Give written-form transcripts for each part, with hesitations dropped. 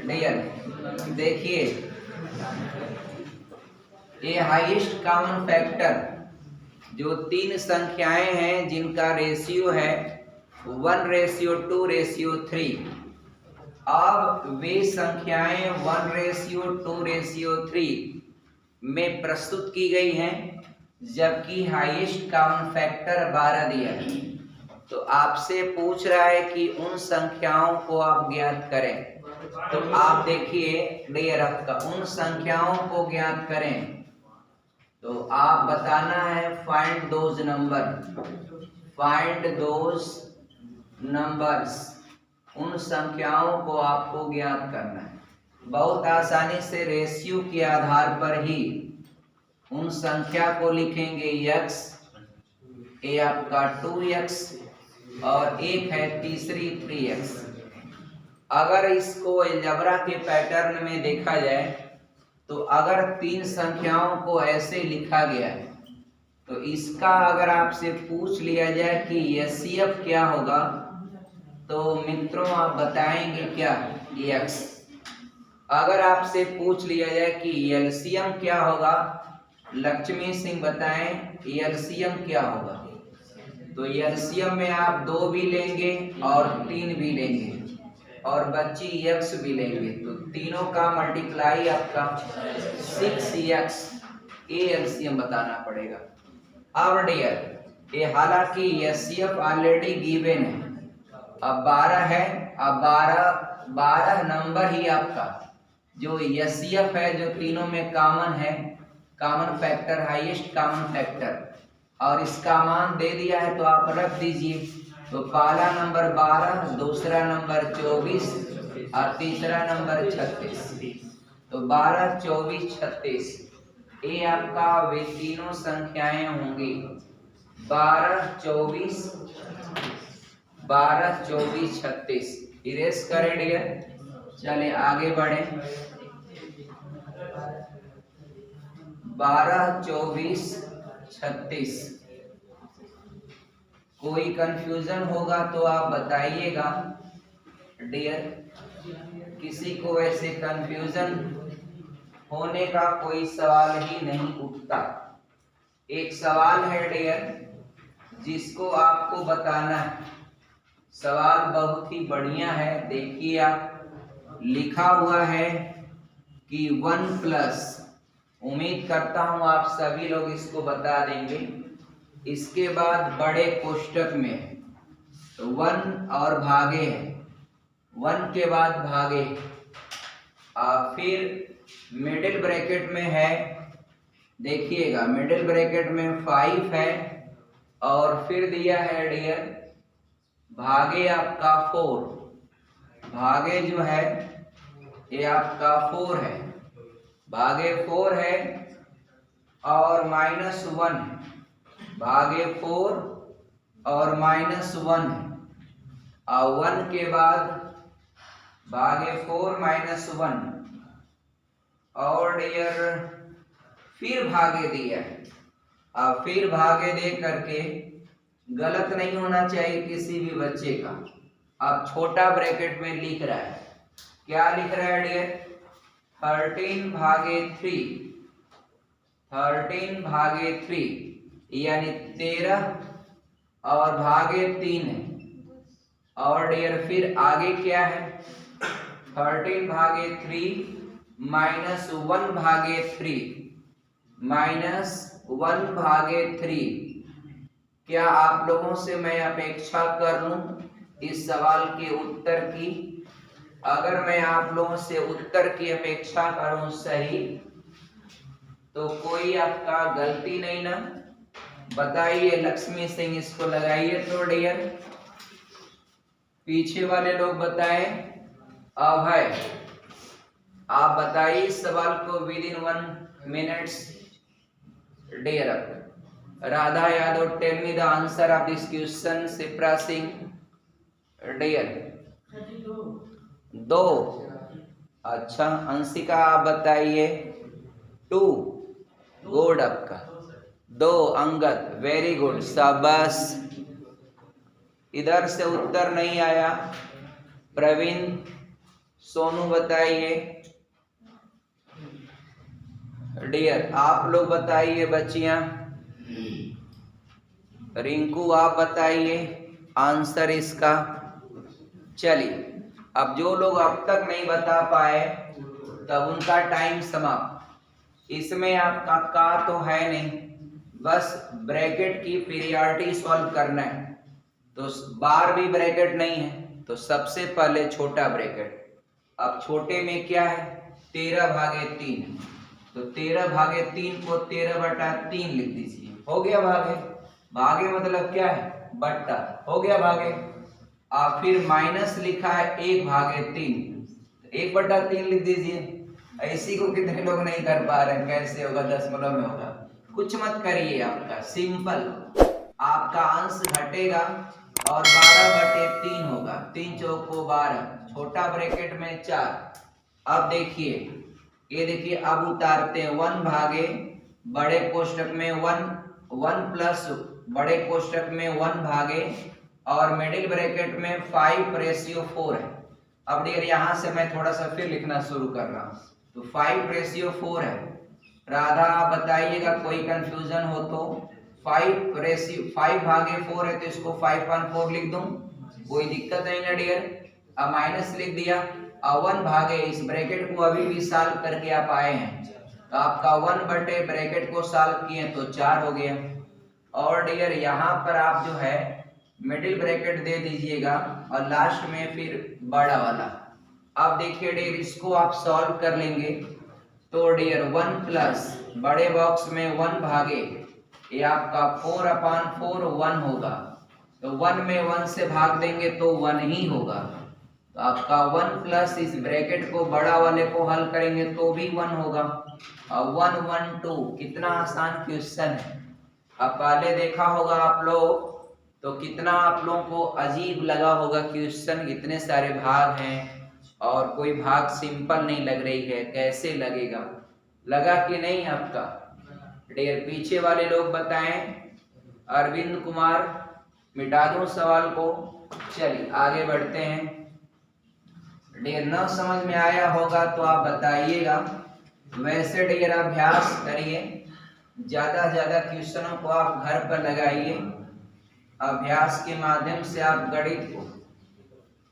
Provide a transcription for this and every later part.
Dear देखिए, ये highest common factor जो तीन संख्याएं हैं जिनका रेशियो है 1:2:3। अब वे संख्याएं 1:2:3 में प्रस्तुत की गई हैं, जबकि हाईएस्ट कॉमन फैक्टर 12 दिया है। तो आपसे पूछ रहा है कि उन संख्याओं को आप ज्ञात करें। तो आप देखिए डियर, आपका उन संख्याओं को ज्ञात करें तो आप बताना है find those number, find those numbers. उन संख्याओं को आपको ज्ञात करना है। बहुत आसानी से रेशियो के आधार पर ही उन संख्या को लिखेंगे। x, ये आपका 2x और एक है तीसरी 3x। अगर इसको अलजेब्रा के पैटर्न में देखा जाए तो अगर तीन संख्याओं को ऐसे लिखा गया है तो इसका अगर आपसे पूछ लिया जाए कि एचसीएफ क्या होगा तो मित्रों आप बताएंगे क्या? x। अगर आपसे पूछ लिया जाए कि एलसीएम क्या होगा, लक्ष्मी सिंह बताएं एलसीएम क्या होगा। तो एलसीएम में आप 2 भी लेंगे और 3 भी लेंगे और बच्ची x भी लेंगे, तो तीनों का मल्टीप्लाई आपका 6x। ये एलसीएम बताना पड़ेगा। अब डियर ये हालांकि एचसीएफ ऑलरेडी गिवन है, अब 12 है। अब 12 नंबर ही आपका जो एचसीएफ है, जो तीनों में कॉमन है, common factor, highest common factor, और इसका मान दे दिया है तो आप रख दीजिए। तो पहला नंबर 12, दूसरा नंबर 24 और तीसरा नंबर 36। तो 12, 24, 36 ये आपका वे तीनों संख्याएं होंगी। 12, 24, 36। इरेज करें डियर, चले आगे बढ़े। 12, 24, 36। कोई कंफ्यूजन होगा तो आप बताइएगा डियर। किसी को ऐसे कंफ्यूजन होने का कोई सवाल ही नहीं उठता। एक सवाल है डियर जिसको आपको बताना है। सवाल बहुत ही बढ़िया है, देखिए आप, लिखा हुआ है कि 1+, उम्मीद करता हूं आप सभी लोग इसको बता देंगे। इसके बाद बड़े कोष्टक में 1 और भागे है, 1 के बाद भागे, फिर मिडिल ब्रैकेट में है, देखिएगा मिडिल ब्रैकेट में 5 है और फिर दिया है डियर भागे आपका 4। भागे जो है ये आपका 4 है, भागे 4 है और -1 है, भागे 4 और -1 है, और 1 के बाद भागे 4 -1 और डियर फिर भागे दिया है। अब फिर भागे दे करके गलत नहीं होना चाहिए किसी भी बच्चे का। अब छोटा ब्रैकेट में लिख रहा है, क्या लिख रहा है डियर? 13/3, 13/3 यानी 13 और भागे 3 है। और डियर फिर आगे क्या है? 13/3 -1/3, -1/3। क्या आप लोगों से मैं अपेक्षा कर लूं इस सवाल के उत्तर की? अगर मैं आप लोगों से उत्तर की अपेक्षा करूं सही तो कोई आपका गलती नहीं ना? बताइए लक्ष्मी सिंह, इसको लगाइए तो डियर। पीछे वाले लोग बताएं। अब है, आप बताइए इस सवाल को within 1 minutes dear. Radha Yadav, tell me the answer of this question. Shipra Singh dear 2। अच्छा अंशिका आप बताइए 2। गुड, आपका 2। अंगद वेरी गुड, शाबाश। इधर से उत्तर नहीं आया। प्रवीण सोनू बताइए, डियर आप लोग बताइए, बच्चियां, रिंकू आप बताइए आंसर इसका। चलिए, अब जो लोग अब तक नहीं बता पाए तब उनका टाइम समाप्त। इसमें आपका का तो है नहीं, बस ब्रैकेट की पीरियडिटी सॉल्व करना है। तो बार भी ब्रैकेट नहीं है तो सबसे पहले छोटा ब्रैकेट। अब छोटे में क्या है, 13/3, तो 13/3 को 13/3 लिख दीजिए, हो गया भागे। भागे मतलब क्या है, बट्टा, हो गया भागे। आप फिर माइनस लिखा है 1/3, 1/3 लिख दीजिए। ऐसी को कितने लोग नहीं कर पा रहे हैं, कैसे होगा, दशमलव में होगा। कुछ मत करिए, आपका सिंपल, आपका अंश घटेगा और 12/3 होगा, 3 चौको 12, छोटा ब्रैकेट में 4। अब देखिए, ये देखिए, अब उतारते हैं 1 भागे बड़े कोष्टक में 1, 1 प्लस बड़े कोष्टक में 1 भागे और मिडिल ब्रैकेट में 5/4 है। अब डियर यहां से मैं थोड़ा सा फिर लिखना शुरू कर रहा हूं, तो 5/4 है। राधा आप बताइएगा कोई कंफ्यूजन हो तो। 5/4 है तो इसको 5/4 लिख दूं, कोई दिक्कत नहीं ना डियर। अब माइनस लिख दिया, 1 भागे इस ब्रैकेट को अभी भी सॉल्व करके आप आए हैं, तो आपका 1 बटे ब्रैकेट को सॉल्व किए तो 4 हो गया। और डियर यहाँ पर आप जो है मिडिल ब्रैकेट दे दीजिएगा और लास्ट में फिर बड़ा वाला। अब देखिए डियर, इसको आप सॉल्व कर लेंगे तो डियर 1 प्लस बड़े बॉक्स में 1 भागे, ये आपका 4/4 1 होगा, तो 1 में 1 से भाग देंगे तो 1 ही होगा। तो आपका 1 प्लस इस ब्रैकेट को बड़ा वाले को हल करेंगे तो भी 1 होगा। और 1 1 2, कितना आसान क्वेश्चन है। अब पहले देखा होगा आप लोग तो कितना आप लोगों को अजीब लगा होगा क्वेश्चन, इतने सारे भाग हैं और कोई भाग सिंपल नहीं लग रही है, कैसे लगेगा, लगा कि नहीं आपका। डियर पीछे वाले लोग बताएं, अरविंद कुमार, मिटा दूं सवाल को। चलिए आगे बढ़ते हैं। डियर न समझ में आया होगा तो आप बताइएगा, वैसे डियर अभ्यास करिए, ज्यादा ज्यादा क्वेश्चनों को आप घर पर लगाइए, अभ्यास के माध्यम से आप गणित को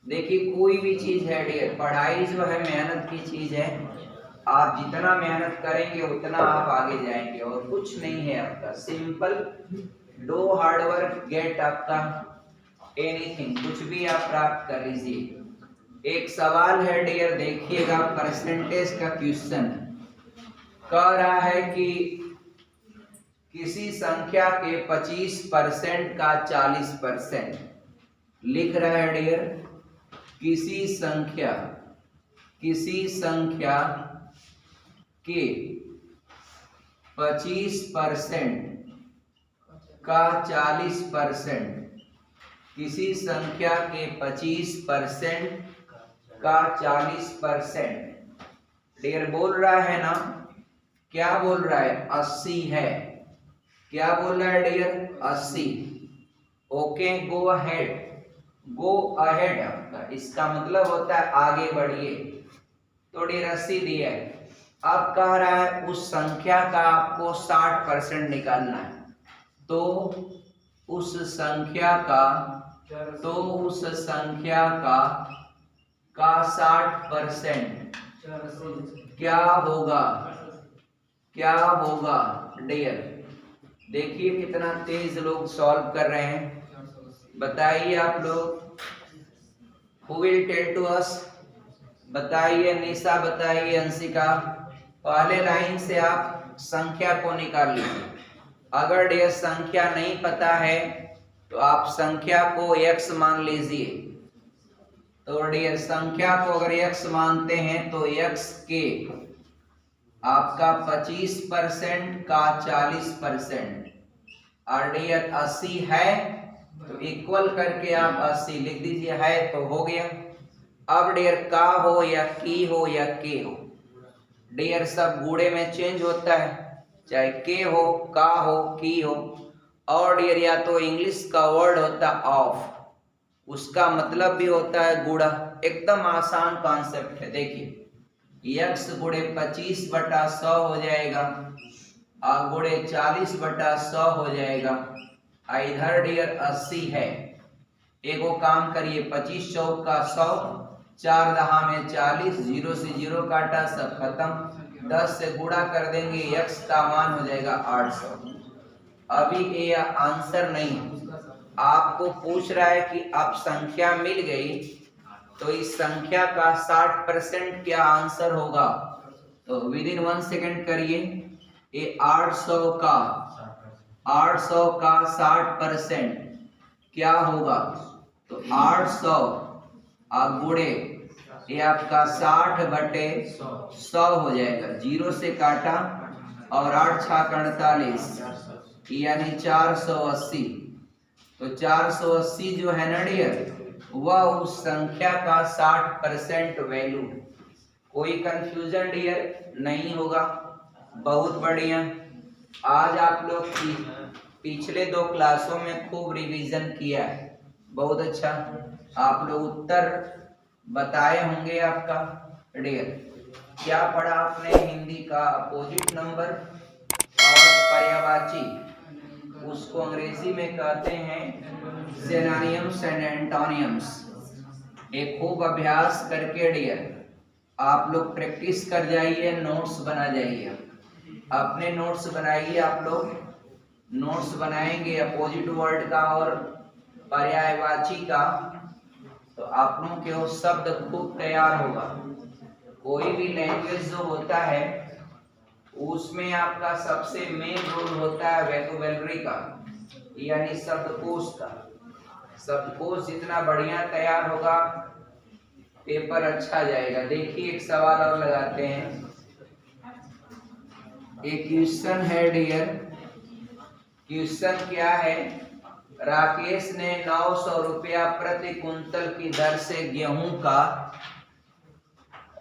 देखिए। कोई भी चीज है डियर, पढ़ाई जो है मेहनत की चीज है, आप जितना मेहनत करेंगे उतना आप आगे जाएंगे, और कुछ नहीं है आपका, simple do hard work get आपका एनीथिंग, कुछ भी आप प्राप्त कर लीजिए। एक सवाल है डियर, देखिएगा, परसेंटेज का क्वेश्चन कह रहा है कि किसी संख्या के 25% का 40%, लिख रहा है डियर, किसी संख्या के 25% का 40%, किसी संख्या के 25% का 40%, डियर बोल रहा है ना, क्या बोल रहा है, 80 है। क्या बोल रहा है dear, 80। Okay, go ahead, go ahead आपका इसका मतलब होता है आगे बढ़िए। तो डियर 80 दिया है। अब कह रहा है उस संख्या का आपको 60% निकालना है, तो उस संख्या का 60% क्या होगा डियर। देखिए कितना तेज लोग सॉल्व कर रहे हैं, बताइए आप लोग, who will tell to us, बताइए निशा, बताइए अंशिका। पहले लाइन से आप संख्या को निकाल लीजिए। अगर डियर संख्या नहीं पता है तो आप संख्या को x मान लीजिए। तो डियर संख्या को अगर x मानते हैं तो x के आपका 25% का 40%, और डियर 80 है तो इक्वल करके आप 80 लिख दीजिए, है तो हो गया। अब डियर का हो या की हो या के हो, डियर सब गुणे में चेंज होता है, चाहे के हो, का हो, की हो। और डियर या तो इंग्लिश का वर्ड होता है ऑफ, उसका मतलब भी होता है गुणा, एकदम आसान कॉन्सेप्ट है। देखिए x गुणे 25/100 हो जाएगा और गुणे 40/100 हो जाएगा। इधर डियर 80 है। एगो काम करिए, 25 चौक का 100, 4 दहा में 40, 0 से 0 काटा, सब खत्म। 10 से गुणा कर देंगे, x का मान हो जाएगा 800। अभी ये आंसर नहीं, आपको पूछ रहा है कि अब संख्या मिल गई तो इस संख्या का 60% क्या आंसर होगा। तो विद इन 1 सेकेंड करिए, ये 800 का 60% क्या होगा। तो 800 गुणे ये आपका 60/100 हो जाएगा। 0 से काटा और 8 छाक 48 यानी 480। तो 480 जो है ना डियर, वह उस संख्या का 60% वैल्यू। कोई कंफ्यूजन डियर नहीं होगा। बहुत बढ़िया। आज आप लोग पिछले 2 क्लासों में खूब रिवीजन किया है, बहुत अच्छा। आप लोग उत्तर बताए होंगे आपका डियर। क्या पढ़ा आपने? हिंदी का अपोजिट नंबर और पर्यायवाची, उसको अंग्रेजी में कहते हैं सिनोनिम्स एंड एंटोनिम्स। एक खूब अभ्यास करके डियर आप लोग प्रैक्टिस कर जाइए, नोट्स बना जाइए। अपने नोट्स बनाइए। आप लोग नोट्स बनाएंगे अपोजिट वर्ड का और पर्यायवाची का, तो आप लोगों के वो शब्द खूब तैयार होगा। कोई भी लैंग्वेज जो होता है उसमें आपका सबसे मेन रोल होता है वोकैबुलरी का, यानी शब्दकोश का। शब्दकोश जितना बढ़िया तैयार होगा, पेपर अच्छा जाएगा। देखिए एक सवाल और लगाते हैं। एक क्वेश्चन है डियर। क्वेश्चन क्या है? राकेश ने 900 रुपया प्रति कुंतल की दर से गेहूं का,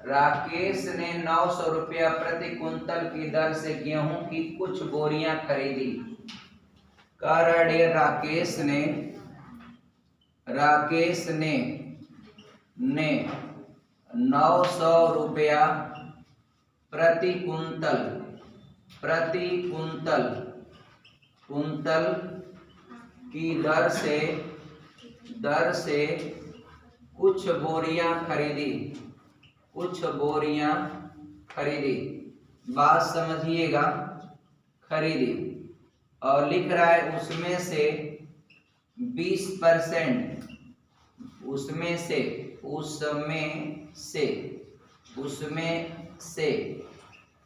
राकेश ने 900 रुपया प्रति कुंतल की दर से गेहूं की कुछ बोरियां खरीदी। कह रहा डियर राकेश ने 900 रुपया प्रति कुंतल की दर से कुछ बोरियां खरीदी। बात समझिएगा, खरीदी। और लिख रहा है उसमें से 20%, उसमें से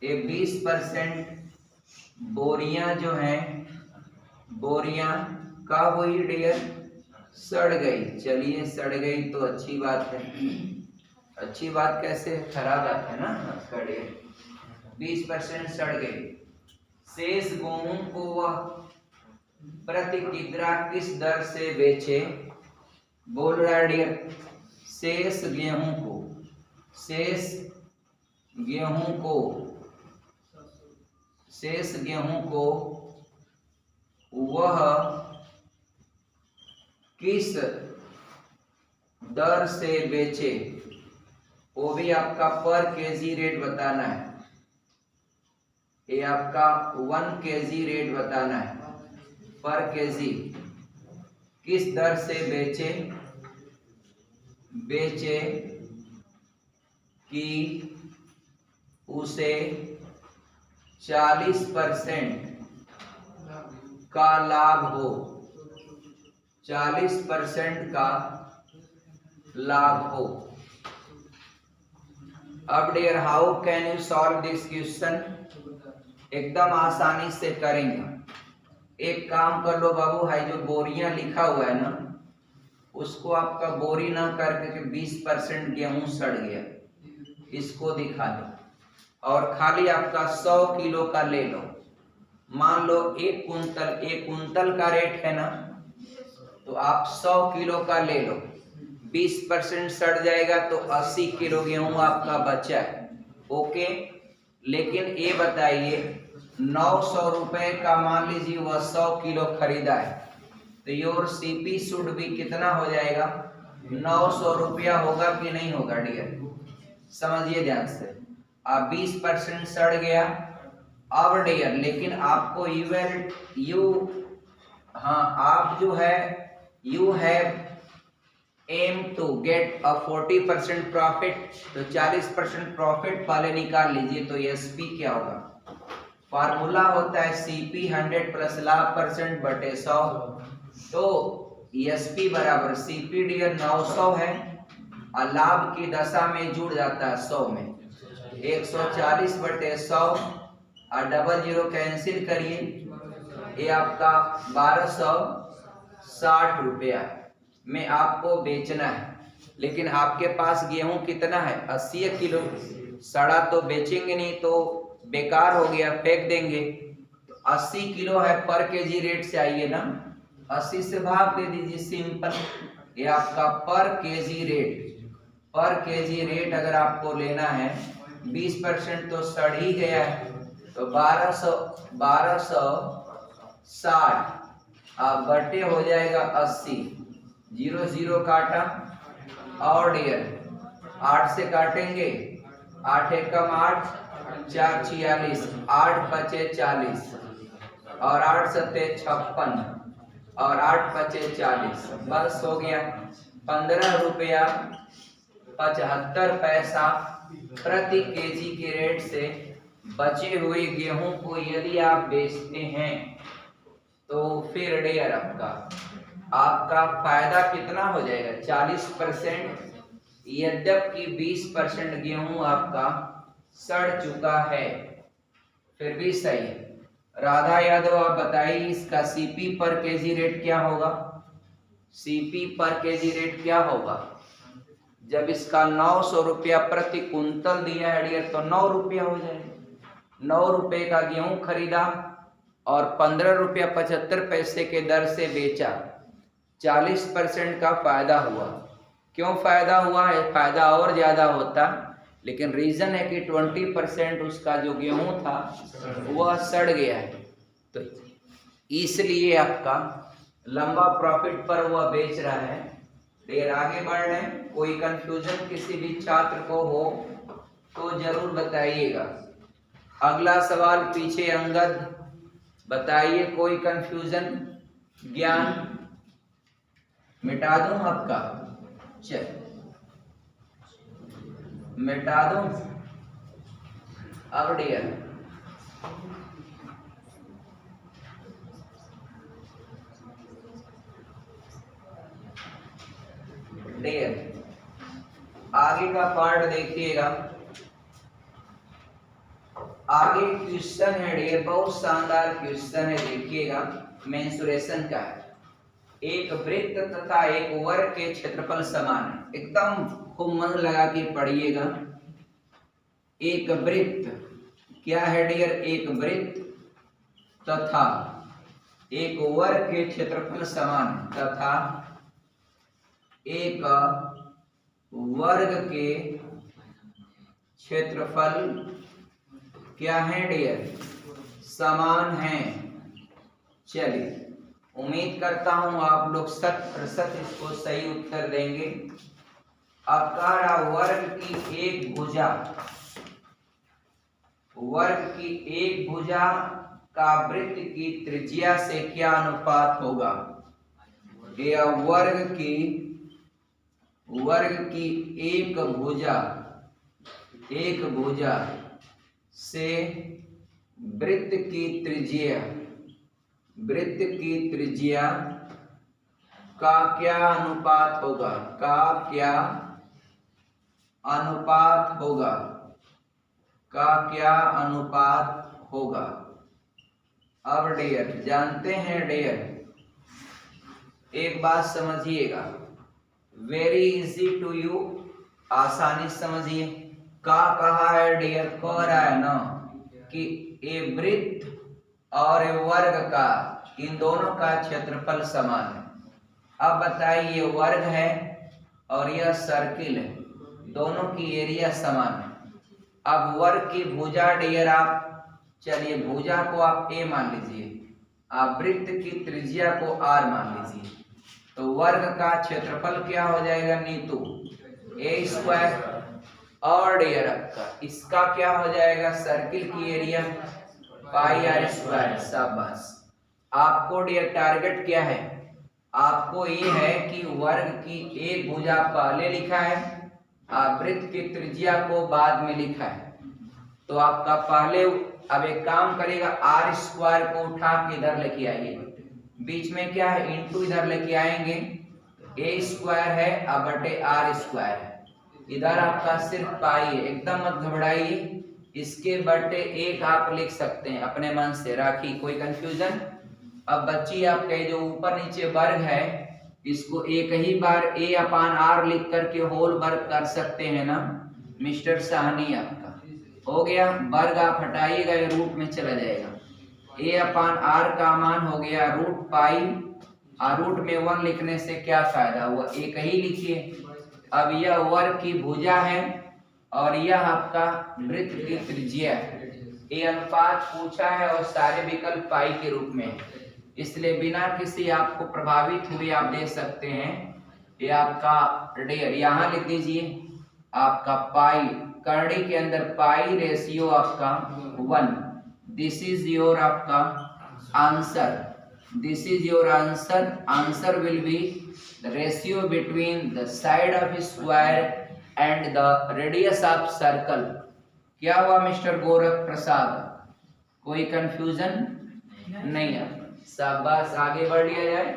ये 20% बोरियां जो हैं, बोरियां का हुई डियर, सड़ गई। चलिए सड़ गई तो अच्छी बात है। अच्छी बात कैसे? खराब बात है ना। 20% सड़ गई। शेष गेहूं को वह प्रति किग्रा किस दर से बेचे? बोल रहा है डियर शेष गेहूं को वह किस दर से बेचे? वो भी आपका पर केजी रेट बताना है। ये आपका 1 kg रेट बताना है। पर केजी किस दर से बेचे कि उसे 40% का लाभ हो। 40% का लाभ हो। अब dear how can you solve this question? एकदम आसानी से करेंगे। एक काम कर लो बाबू, हाई जो बोरियां लिखा हुआ है ना, उसको आपका बोरी ना करके 20% गेहूं सड़ गया, इसको दिखा दो। और खाली आपका 100 किलो का ले लो। मान लो एक कुंतल का रेट है ना, तो आप 100 किलो का ले लो। 20% सड़ जाएगा तो 80 किलो गेहूं आपका बचा है। ओके। लेकिन ये बताइए 900 रुपए का मान लीजिए वह 100 किलो खरीदा है, तो योर सीपी शुड भी कितना हो जाएगा? 900 रुपया होगा कि नहीं होगा डियर? समझिए ध्यान से। अब 20% सड़ गया। अब डियर लेकिन आपको आप जो है you have aim to get a 40% profit, तो 40% प्रॉफिट पहले निकाल लीजिए। तो एसपी क्या होगा? फार्मूला होता है सीपी 100 प्लस लाभ परसेंट बटे 100। तो एसपी बराबर सीपी डियर 900 है और लाभ की दशा में जुड़ जाता है 100 में, 140 बटे 100 और डबल जीरो कैंसिल करिए, ये आपका 1260 रुपया में आपको बेचना है। लेकिन आपके पास गेहूं कितना है? 80 किलो। सड़ा तो बेचेंगे नहीं, तो बेकार हो गया, फेंक देंगे। तो 80 किलो है, पर केजी रेट से आइए ना, 80 से भाग दे दीजिए, सिंपल। ये आपका पर केजी रेट। पर केजी रेट अगर आपको लेना है 20% तो सड़ ही गया है, तो 1260 अब बटे हो जाएगा 80, 0 0 काटा और डियर 8 से काटेंगे, 8 एकम 8, 4 46, 8 पचे 40 और 8 सत्ते 56 और 8 पचे 40, बस हो गया। 15 रुपया 75 पैसा प्रति केजी के रेट से बचे हुए गेहूं को यदि आप बेचते हैं तो फिर डियर आपका फायदा कितना हो जाएगा? 40%। यद्यपि 20% गेहूं आपका सड़ चुका है, फिर भी सही है। राधा यादव आप बताइए इसका सीपी पर केजी रेट क्या होगा? सीपी पर केजी रेट क्या होगा? जब इसका 900 रुपया प्रति कुंतल दिया है डियर, तो 9 रुपया हो जाएगा। 9 रुपये का गेहूं खरीदा और 15 रुपया 75 पैसे के दर से बेचा, 40% का फायदा हुआ। क्यों फायदा हुआ है? फायदा और ज्यादा होता, लेकिन रीजन है कि 20% उसका जो गेहूं था वह सड़ गया है, तो इसलिए आपका लंबा प्रॉफिट पर वह बेच रहा है। देर आगे बढ़ रहे हैं, कोई कंफ्यूजन किसी भी छात्र को हो तो जरूर बताइएगा। अगला सवाल पीछे अंगद बताइए, कोई कंफ्यूजन? ज्ञान मिटा दूं आपका? चल मिटा दूं। अब डियर आगे का पार्ट देखिएगा। आगे क्वेश्चन है डियर, बहुत शानदार क्वेश्चन है, देखिएगा। मेंसुरेशन का है। एक वृत्त तथा एक वर्ग के क्षेत्रफल समान है, एकदम खूब मन लगा के पढ़िएगा। एक वृत्त क्या है डियर? एक वृत्त तथा एक वर्ग के क्षेत्रफल समान है, तथा एक वर्ग के क्षेत्रफल क्या है डियर? समान है। चलिए, उम्मीद करता हूं आप लोग 100% इसको सही उत्तर देंगे। अब कह रहा वर्ग की एक भुजा, वर्ग की एक भुजा का वृत्त की त्रिज्या से क्या अनुपात होगा? यह वर्ग की एक भुजा से वृत्त की त्रिज्या का क्या अनुपात होगा? का क्या अनुपात होगा? अब डियर जानते हैं डियर, एक बात समझिएगा, वेरी इजी टू यू, आसानी समझिए। का कहा है डियर? कह रहा है ना कि ये वृत्त और वर्ग का, इन दोनों का क्षेत्रफल समान है। अब बताइए, ये वर्ग है और यह सर्किल है, दोनों की एरिया समान है। अब वर्ग की भुजा डियर आप, चलिए भुजा को आप ए मान लीजिए, आप वृत्त की त्रिज्या को आर मान लीजिए। तो वर्ग का क्षेत्रफल क्या हो जाएगा नीतू, ए स्क्वायर। और डियर आपका इसका क्या हो जाएगा, सर्किल की एरिया पाई आर स्क्वायर। शाबाश। आपको डियर टारगेट क्या है, आपको ये है कि वर्ग की एक भुजा पहले लिखा है, वृत्त की त्रिज्या को बाद में लिखा है। तो आपका पहले अब एक काम करेगा, आर स्क्वायर को उठा के इधर लेके आइए, बीच में क्या है इंटू इधर लेके आएंगे, ए स्क्वायर है अब बटे आर स्क्वायर है, इधर आपका सिर्फ पाई है, एकदम मत घबराइए, इसके बटे एक आप लिख सकते हैं अपने मन से, राखी कोई कंफ्यूजन। अब बच्ची आपके जो ऊपर नीचे वर्ग है इसको एक ही बार ए अपान आर लिख करके होल वर्ग कर सकते हैं ना मिस्टर साहनी, आपका हो गया। वर्ग आप हटाइएगा ये रूट में चला जाएगा, ए अपान आर का मान हो गया रूट पाई, और रूट में 1 लिखने से क्या फायदा हुआ, एक ही लिखिए। अब यह वर्ग की भुजा है और यह आपका वृत्त की त्रिज्या है, ये अनुपात पूछा है और सारे विकल्प पाई के रूप में, इसलिए बिना किसी आपको प्रभावित हुए आप दे सकते हैं। ये आपका डियर यहाँ लिख दीजिए, आपका पाई करड़ी के अंदर पाई रेशियो आपका 1, दिस इज योर आपका answer, this is your answer. Answer will be the ratio between the side of square and the radius of circle. क्या हुआ मिस्टर गोरख प्रसाद, कोई कंफ्यूजन नहीं है? शाबाश, आगे बढ़ लिया जाए।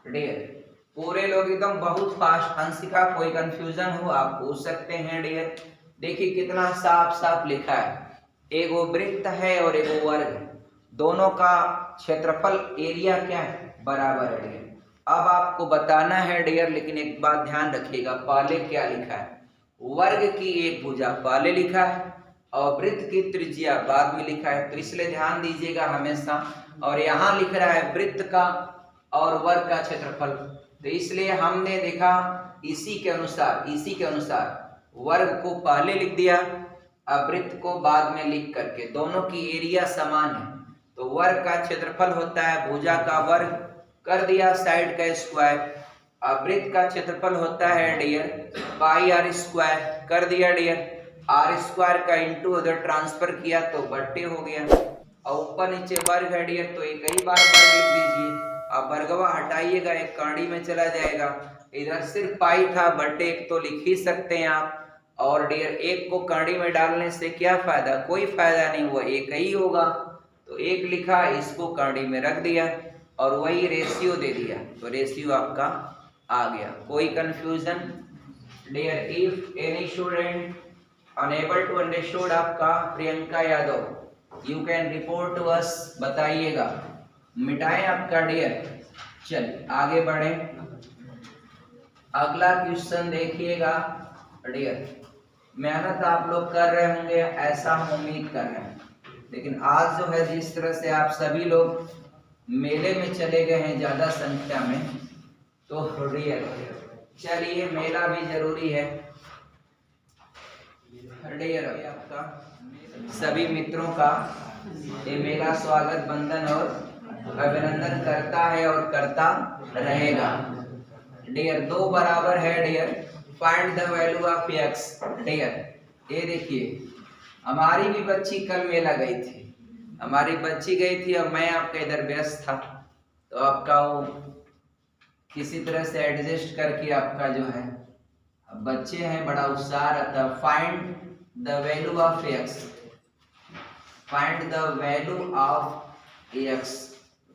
डियर पूरे लोग एकदम बहुत फास्ट, हंसिका कोई कंफ्यूजन हो आप पूछ सकते हैं डियर। देखिए कितना साफ साफ लिखा है, एगो वृत्त है और एगो वर्ग है, दोनों का क्षेत्रफल एरिया क्या है, बराबर है डियर। अब आपको बताना है डियर, लेकिन एक बात ध्यान रखिएगा, पहले क्या लिखा है, वर्ग की एक भुजा पहले लिखा है और वृत्त की त्रिज्या बाद में लिखा है, तो इसलिए ध्यान दीजिएगा हमेशा। और यहाँ लिख रहा है वृत्त का और वर्ग का क्षेत्रफल, तो इसलिए हमने देखा इसी के अनुसार वर्ग को पहले लिख दिया और वृत्त को बाद में लिख करके, दोनों की एरिया समान है, तो वर्ग का क्षेत्रफल होता है भुजा का वर्ग, कर दिया साइड का स्क्वायर, और वृत्त का क्षेत्रफल होता है डियर पाई आर स्क्वायर, कर दिया डियर, आर स्क्वायर का इंटू उधर ट्रांसफर किया तो बट्टे हो गया, और ऊपर नीचे वर्ग है डियर, तो एक ही बार वर्ग लिख दीजिए, अब वर्गवा हटाइएगा एक कांडी में चला जाएगा, इधर सिर्फ पाई था बटे एक तो लिख ही सकते हैं आप, और डियर एक को कांडी में डालने से क्या फायदा, कोई फायदा नहीं हुआ, एक ही होगा, तो एक लिखा इसको कांडी में रख दिया और वही रेशियो दे दिया, तो रेशियो आपका आ गया। कोई confusion dear? If any student unable to understood आपका Priyanka Yadav, you can report to us, बताइएगा, मिटाएं आपका डियर। चलिए आगे बढ़े, अगला क्वेश्चन देखिएगा डियर, मेहनत आप लोग कर रहे होंगे ऐसा हम उम्मीद कर रहे हैं, लेकिन आज जो है जिस तरह से आप सभी लोग मेले में चले गए हैं ज्यादा संख्या में, तो डियर चलिए मेला भी जरूरी है डियर। आपका सभी मित्रों का ये मेला स्वागत बंधन और अभिनंदन करता है और करता रहेगा डियर। दो बराबर है dear, find the value of x dear. ये देखिए हमारी भी बच्ची कल मेला गई थी, हमारी बच्ची गई थी और मैं आपका इधर व्यस्त था, तो आपका वो किसी तरह से एडजस्ट करके आपका जो है, बच्चे हैं बड़ा उत्साह रहता है। Find the value of x, find the value of x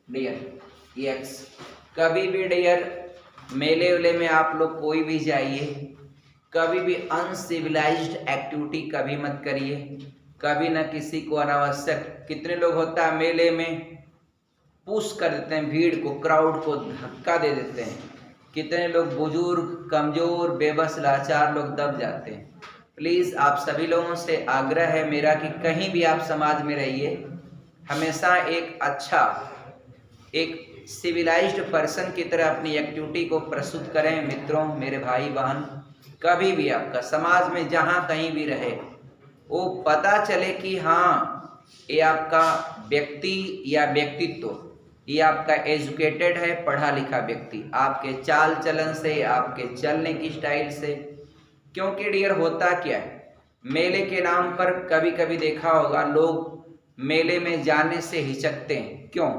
dear. X कभी भी डियर मेले वेले में आप लोग कोई भी जाइए, कभी भी अनसिविलाइज्ड एक्टिविटी कभी मत करिए, कभी ना किसी को अनावश्यक, कितने लोग होता है मेले में पुश कर देते हैं भीड़ को, क्राउड को धक्का दे देते हैं, कितने लोग बुजुर्ग कमजोर बेबस लाचार लोग दब जाते हैं। प्लीज़ आप सभी लोगों से आग्रह है मेरा कि कहीं भी आप समाज में रहिए, हमेशा एक अच्छा एक सिविलाइज्ड पर्सन की तरह अपनी एक्टिविटी को प्रस्तुत करें। मित्रों, मेरे भाई बहन, कभी भी आपका समाज में जहाँ कहीं भी रहे, वो पता चले कि हाँ ये आपका व्यक्ति या व्यक्तित्व ये आपका एजुकेटेड है, पढ़ा लिखा व्यक्ति, आपके चाल चलन से, आपके चलने की स्टाइल से। क्योंकि डियर होता क्या है, मेले के नाम पर कभी कभी देखा होगा लोग मेले में जाने से हिचकते हैं। क्यों?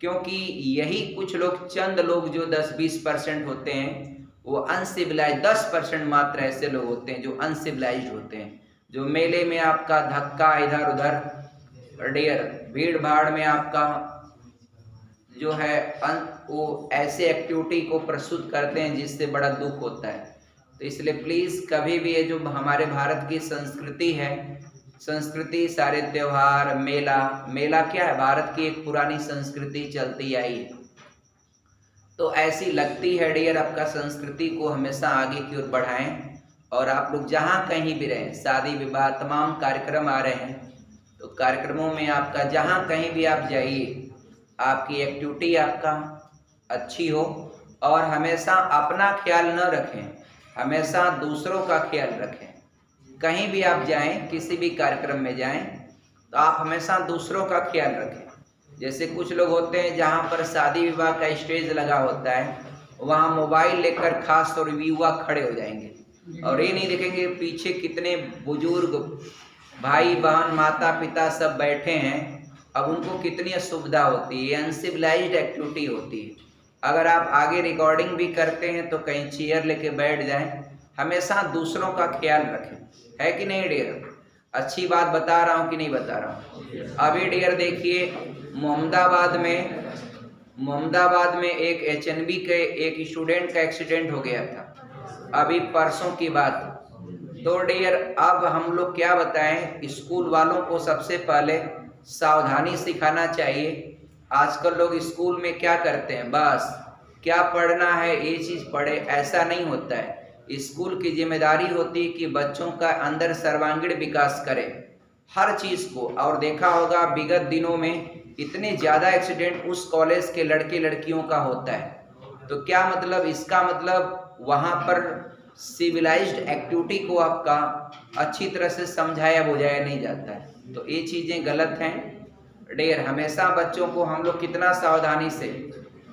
क्योंकि यही कुछ लोग, चंद लोग जो 10-20% होते हैं, वो अनसिविलाइज 10% मात्र ऐसे लोग होते हैं जो अनसिविलाइज्ड होते हैं, जो मेले में आपका धक्का इधर उधर डियर भीड़ भाड़ में आपका जो है वो ऐसे एक्टिविटी को प्रस्तुत करते हैं जिससे बड़ा दुख होता है। तो इसलिए प्लीज़ कभी भी ये जो हमारे भारत की संस्कृति है, संस्कृति सारे त्योहार, मेला क्या है, भारत की एक पुरानी संस्कृति चलती आई है। तो ऐसी लगती है डियर आपका संस्कृति को हमेशा आगे की ओर बढ़ाएं। और आप लोग जहाँ कहीं भी रहें, शादी विवाह तमाम कार्यक्रम आ रहे हैं, तो कार्यक्रमों में आपका जहाँ कहीं भी आप जाइए, आपकी एक्टिविटी आपका अच्छी हो और हमेशा अपना ख्याल न रखें, हमेशा दूसरों का ख्याल रखें। कहीं भी आप जाएं, किसी भी कार्यक्रम में जाएं, तो आप हमेशा दूसरों का ख्याल रखें। जैसे कुछ लोग होते हैं जहां पर शादी विवाह का स्टेज लगा होता है, वहां मोबाइल लेकर खास तौर युवा खड़े हो जाएंगे और ये नहीं देखेंगे पीछे कितने बुजुर्ग भाई बहन माता पिता सब बैठे हैं। अब उनको कितनी असुविधा होती है, अनसिविलाइज्ड एक्टिविटी होती है। अगर आप आगे रिकॉर्डिंग भी करते हैं तो कहीं चेयर लेके बैठ जाएं, हमेशा दूसरों का ख्याल रखें, है कि नहीं डियर? अच्छी बात बता रहा हूँ कि नहीं बता रहा हूँ? अभी डियर देखिए, मोहम्मदाबाद में एक HNB के एक स्टूडेंट का एक्सीडेंट हो गया था, अभी परसों की बात। तो डियर अब हम लोग क्या बताएं, स्कूल वालों को सबसे पहले सावधानी सिखाना चाहिए। आजकल लोग स्कूल में क्या करते हैं, बस क्या पढ़ना है ये चीज़ पढ़े, ऐसा नहीं होता है। स्कूल की जिम्मेदारी होती है कि बच्चों का अंदर सर्वांगीण विकास करे हर चीज़ को। और देखा होगा विगत दिनों में इतने ज़्यादा एक्सीडेंट उस कॉलेज के लड़के लड़कियों का होता है। तो क्या मतलब, इसका मतलब वहाँ पर सिविलाइज्ड एक्टिविटी को आपका अच्छी तरह से समझाया बुझाया नहीं जाता है। तो ये चीज़ें गलत हैं डियर। हमेशा बच्चों को हम लोग कितना सावधानी से,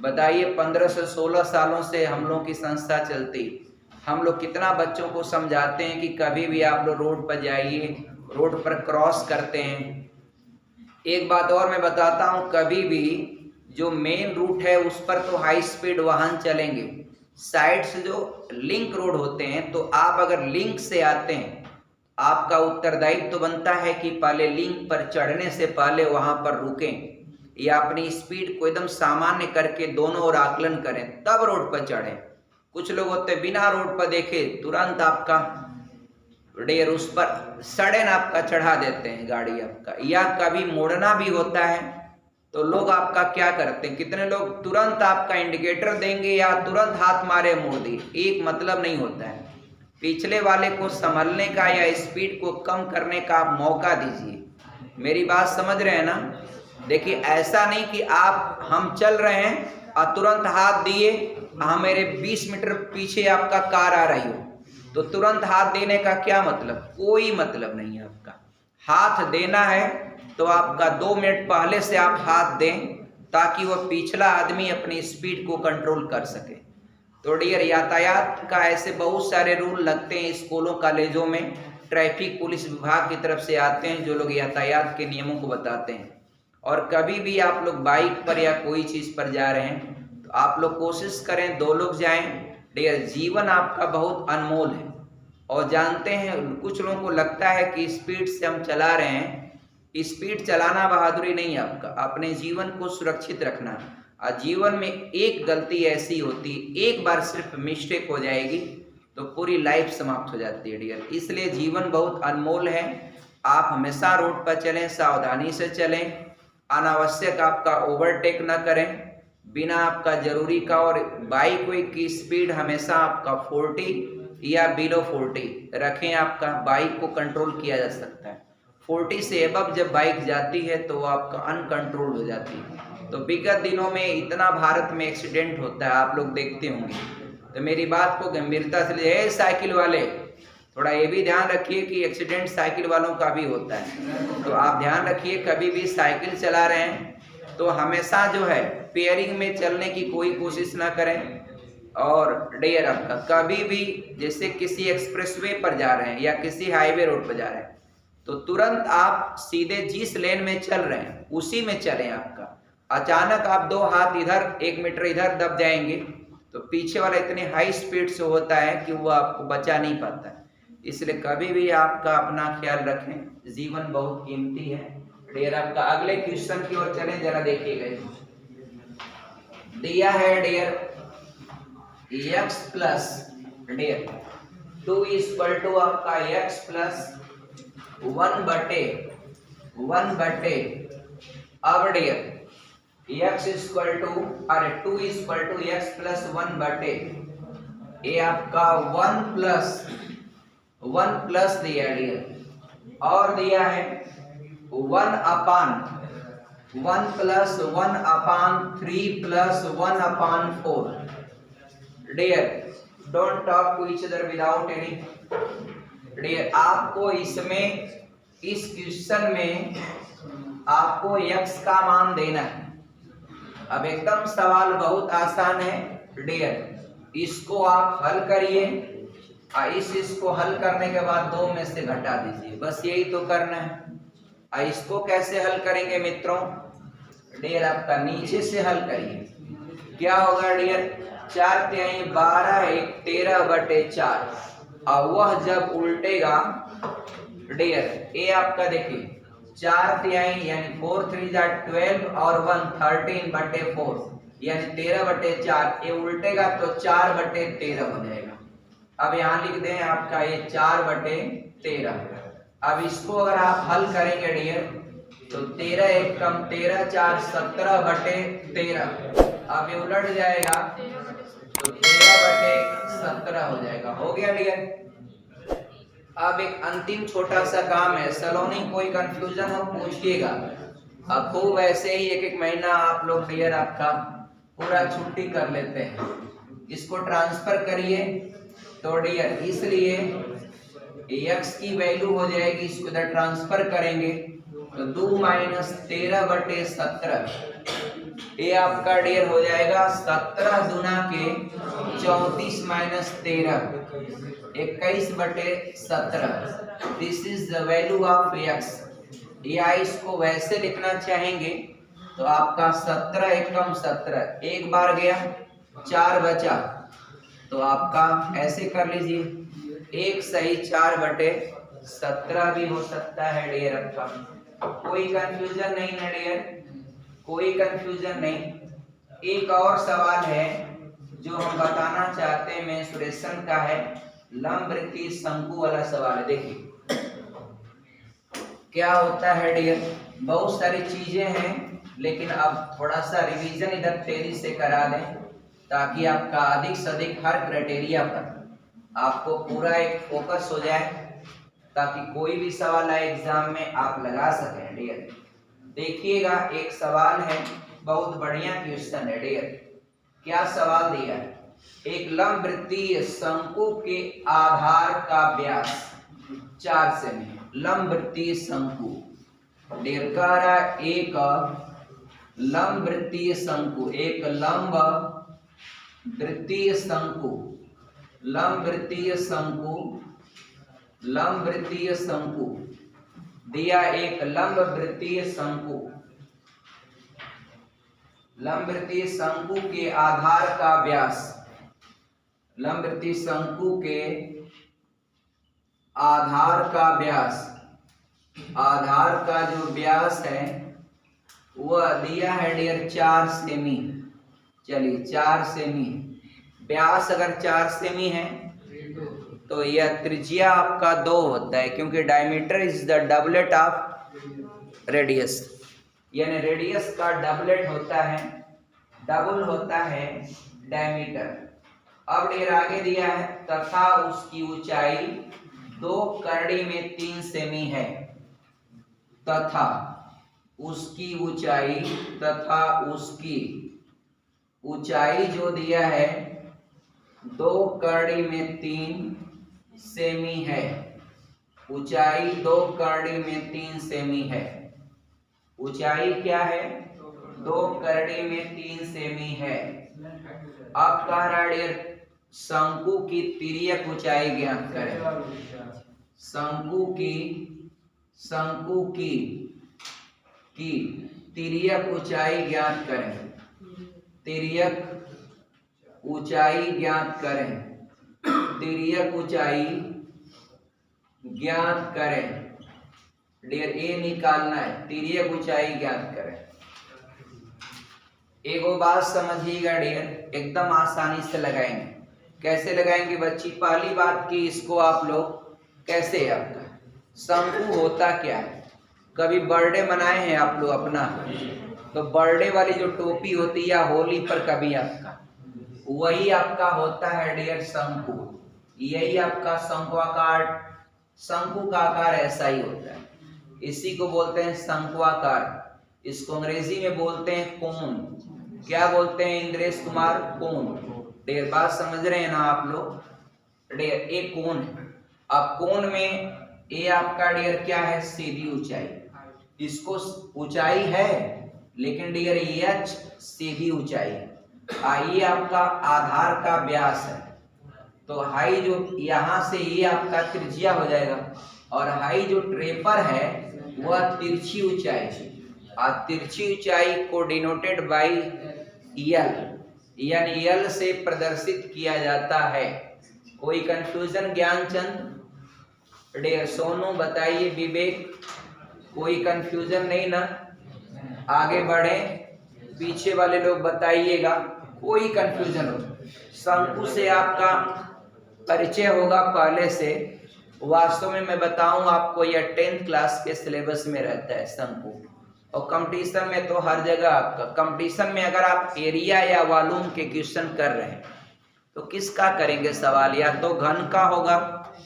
बताइए 15 से 16 सालों से हम लोग की संस्था चलती, हम लोग कितना बच्चों को समझाते हैं कि कभी भी आप लोग रोड पर जाइए, रोड पर क्रॉस करते हैं। एक बात और मैं बताता हूँ, कभी भी जो मेन रूट है उस पर तो हाई स्पीड वाहन चलेंगे, साइड से जो लिंक रोड होते हैं, तो आप अगर लिंक से आते हैं, आपका उत्तरदायित्व तो बनता है कि पहले लिंक पर चढ़ने से पहले वहां पर रुकें या अपनी स्पीड को एकदम सामान्य करके दोनों ओर आकलन करें, तब रोड पर चढ़ें। कुछ लोग होते हैं बिना रोड पर देखे तुरंत आपका डेर उस पर सडन आपका चढ़ा देते हैं गाड़ी आपका। या कभी मोड़ना भी होता है तो लोग आपका क्या करते हैं, कितने लोग तुरंत आपका इंडिकेटर देंगे या तुरंत हाथ मारे मोड़ दिए, एक मतलब नहीं होता है। पिछले वाले को संभलने का या स्पीड को कम करने का आप मौका दीजिए। मेरी बात समझ रहे हैं ना? देखिए ऐसा नहीं कि हम चल रहे हैं और तुरंत हाथ दिए, मेरे 20 मीटर पीछे आपका कार आ रही हो तो तुरंत हाथ देने का क्या मतलब, कोई मतलब नहीं है। आपका हाथ देना है तो आपका 2 मिनट पहले से आप हाथ दें ताकि वह पिछला आदमी अपनी स्पीड को कंट्रोल कर सके। तो डियर यातायात का ऐसे बहुत सारे रूल लगते हैं स्कूलों कॉलेजों में, ट्रैफिक पुलिस विभाग की तरफ से आते हैं जो लोग यातायात के नियमों को बताते हैं। और कभी भी आप लोग बाइक पर या कोई चीज़ पर जा रहे हैं तो आप लोग कोशिश करें 2 लोग जाएं। डियर जीवन आपका बहुत अनमोल है और जानते हैं कुछ लोगों को लगता है कि स्पीड से हम चला रहे हैं, स्पीड चलाना बहादुरी नहीं है आपका, अपने जीवन को सुरक्षित रखना। और जीवन में एक गलती ऐसी होती, एक बार सिर्फ मिस्टेक हो जाएगी तो पूरी लाइफ समाप्त हो जाती है डियर। इसलिए जीवन बहुत अनमोल है। आप हमेशा रोड पर चलें, सावधानी से चलें, अनावश्यक आपका ओवरटेक न करें बिना आपका जरूरी का। और बाइक की स्पीड हमेशा आपका 40 या बिलो 40 रखें। आपका बाइक को कंट्रोल किया जा सकता है, 40 से एबव जब बाइक जाती है तो आपका अनकंट्रोल हो जाती है। तो विगत दिनों में इतना भारत में एक्सीडेंट होता है, आप लोग देखते होंगे। तो मेरी बात को गंभीरता से लीजिए। साइकिल वाले थोड़ा ये भी ध्यान रखिए कि एक्सीडेंट साइकिल वालों का भी होता है, तो आप ध्यान रखिए कभी भी साइकिल चला रहे हैं तो हमेशा जो है पेयरिंग में चलने की कोई कोशिश ना करें। और डियर आपका कभी भी जैसे किसी एक्सप्रेसवे पर जा रहे हैं या किसी हाईवे रोड पर जा रहे हैं तो तुरंत आप सीधे जिस लेन में चल रहे हैं उसी में चलें। आपका अचानक आप 2 हाथ इधर 1 मीटर इधर दब जाएंगे तो पीछे वाला इतनी हाई स्पीड से होता है कि वो आपको बचा नहीं पाता है। इसलिए कभी भी आपका अपना ख्याल रखें, जीवन बहुत कीमती है। डियर आपका अगले क्वेश्चन की ओर चलें, जरा देखिएगा। दिया है dear x plus dear 2 equal to आपका x प्लस 1 बटे अब dear x equal to 2 equal to x plus 1 बटे ये आपका 1 प्लस दिया डियर और दिया है 1 plus 1 upon 3 plus 1 upon 4। Dear don't talk to each other without any. Dear आपको इसमें इस क्वेश्चन में आपको x का मान देना है। अब एकदम सवाल बहुत आसान है डियर, इसको आप हल करिए और इसको हल करने के बाद 2 में से घटा दीजिए, बस यही तो करना है। इसको कैसे हल करेंगे मित्रों? डियर आपका नीचे से हल करिए। क्या होगा डियर? 4 तिहाई 12 1 13 बटे 4 और वह जब उल्टेगा डियर ये आपका देखिए 4 तिहाई यानी 4 3 12 और 1 13 बटे 4 यानी 13 बटे 4 ये उल्टेगा तो 4 बटे 13 हो जाएगा। अब यहाँ लिख दें आपका ये 4 बटे 13। अब इसको अगर आप हल करेंगे डियर तो 13 1 कम 13 4 17 बटे 13। अब ये उलट जाएगा तो 13 बटे 17 हो जाएगा। हो गया डियर। अब एक अंतिम छोटा सा काम है, सलोनी कोई कंफ्यूजन हो पूछिएगा। अब खूब ऐसे ही 1 महीना आप लोग डियर आपका पूरा छुट्टी कर लेते हैं। इसको ट्रांसफर करिए तो डियर इसलिए x की वैल्यू हो जाएगी, इसको इधर ट्रांसफर करेंगे तो 2 माइनस 13 बटे 17 ये आपका डियर हो जाएगा 17 दुना के 34 माइनस 13 21 बटे 17। This is the value of x। या इसको वैसे लिखना चाहेंगे तो आपका 17 एकम 17 एक बार गया 4 बचा तो आपका ऐसे कर लीजिए 1 सही 4 बटे 17 भी हो सकता है डियर आपका। कोई कंफ्यूजन नहीं है डियर, कोई कंफ्यूजन नहीं। एक और सवाल है जो हम बताना चाहते हैं, मेंसुरेशन का है, लंबवृत्तीय शंकु वाला सवाल है। देखिए क्या होता है डियर, बहुत सारी चीजें हैं लेकिन अब थोड़ा सा रिवीजन इधर तेजी से करा दें ताकि आपका अधिक से अधिक हर क्राइटेरिया पर आपको पूरा एक फोकस हो जाए ताकि कोई भी सवाल आए एग्जाम में आप लगा सकें डियर। देखिएगा एक सवाल है, बहुत बढ़िया क्वेश्चन है डियर। क्या सवाल दिया है? एक लंबवृत्तीय शंकु के आधार का व्यास 4 सेमी। लंबवृत्तीय शंकु डियर कह रहा है एक लंबवृत्तीय शंकु, एक लंब वृत्तीय शंकु, लंबवृत्तीय शंकु, लंबवृत्तीय शंकु दिया। एक लंबवृत्तीय शंकु, लंबवृत्तीय शंकु के आधार का व्यास, लंबवृत्तीय शंकु के आधार का व्यास, आधार का जो व्यास है वह दिया है डियर 4 सेमी। चलिए 4 सेमी व्यास अगर 4 सेमी है तो यह त्रिज्या आपका 2 होता है क्योंकि diameter is the doublet of radius, यानी रेडियस का डबलेट होता है, डबल होता है डायमीटर। अब डियर आगे दिया है तथा उसकी ऊंचाई 2 करड़ी में 3 सेमी है, तथा उसकी ऊंचाई, तथा उसकी ऊंचाई जो दिया है 2 करड़ी में 3 सेमी है। ऊंचाई 2 करड़ी में 3 सेमी है। ऊंचाई क्या है? 2 करड़ी में 3 सेमी है। अब कह रहा डियर शंकु की तिर्यक ऊंचाई ज्ञात करें। शंकु की तिर्यक ऊंचाई ज्ञात करें। तिर्यक ऊंचाई ज्ञात करें। तिर्यक ऊंचाई ज्ञात करें। डियर ए निकालना है, तिर्यक ऊंचाई ज्ञात करें। एक बात समझिएगा डियर, एकदम आसानी से लगाएंगे। कैसे लगाएंगे बच्ची? पहली बात कि इसको आप लोग कैसे, आपका शंकु होता क्या है? कभी बर्थडे मनाए हैं आप लोग अपना? तो बर्थडे वाली जो टोपी होती है या होली पर कभी आपका, वही आपका होता है डियर शंकु। यही आपका शंक्वाकार, शंकु का आकार ऐसा ही होता है, इसी को बोलते हैं शंक्वाकार। इसको अंग्रेजी में बोलते हैं कोन। क्या बोलते हैं इंद्रेश कुमार? कोन। डेर बात समझ रहे हैं ना आप लोग? डेर एक कोन है। अब कोन में ये आपका डियर क्या है? सीधी ऊंचाई। इसको ऊंचाई है लेकिन डियर एच सीधी ऊंचाई है। ये आपका आधार का व्यास है, तो हाई जो यहाँ से ये आपका त्रिज्या हो जाएगा, और हाई जो ट्रेपर है वह तिरछी ऊंचाई है। और तिरछी ऊंचाई को डिनोटेड बाई यल, यानी यल से प्रदर्शित किया जाता है। कोई कंफ्यूजन ज्ञानचंद? डेयर सोनू बताइए, विवेक कोई कंफ्यूजन नहीं ना? आगे बढ़े, पीछे वाले लोग बताइएगा कोई कंफ्यूजन हो। शंकु से आपका परिचय होगा पहले से। वास्तव में मैं बताऊं आपको, यह 10th क्लास के सिलेबस में रहता है शंकु, और कंपटीशन में तो हर जगह आपका कंपटीशन में अगर आप एरिया या वॉल्यूम के क्वेश्चन कर रहे हैं तो किसका करेंगे सवाल? या तो घन का होगा,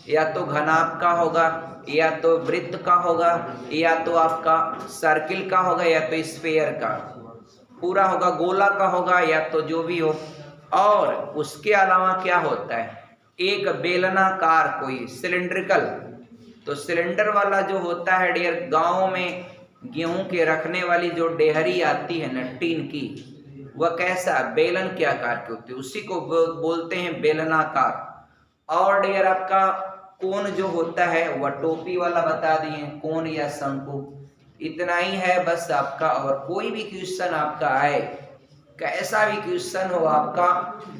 या तो घनाभ का होगा, या तो वृत्त का होगा, या तो आपका सर्किल का होगा, या तो स्फीयर का पूरा होगा, गोला का होगा, या तो जो भी हो। और उसके अलावा क्या होता है? एक बेलनाकार, कोई सिलिंड्रिकल। तो सिलेंडर वाला जो होता है डियर, गाँव में गेहूं के रखने वाली जो डेहरी आती है न टीन की, वह कैसा? बेलन के आकार की होती है, उसी को बोलते हैं बेलनाकार। और डियर आपका कोन जो होता है वह टोपी वाला बता दिए, कोन या शंकु। इतना ही है बस आपका। और कोई भी क्वेश्चन आपका आए, कैसा भी क्वेश्चन हो आपका,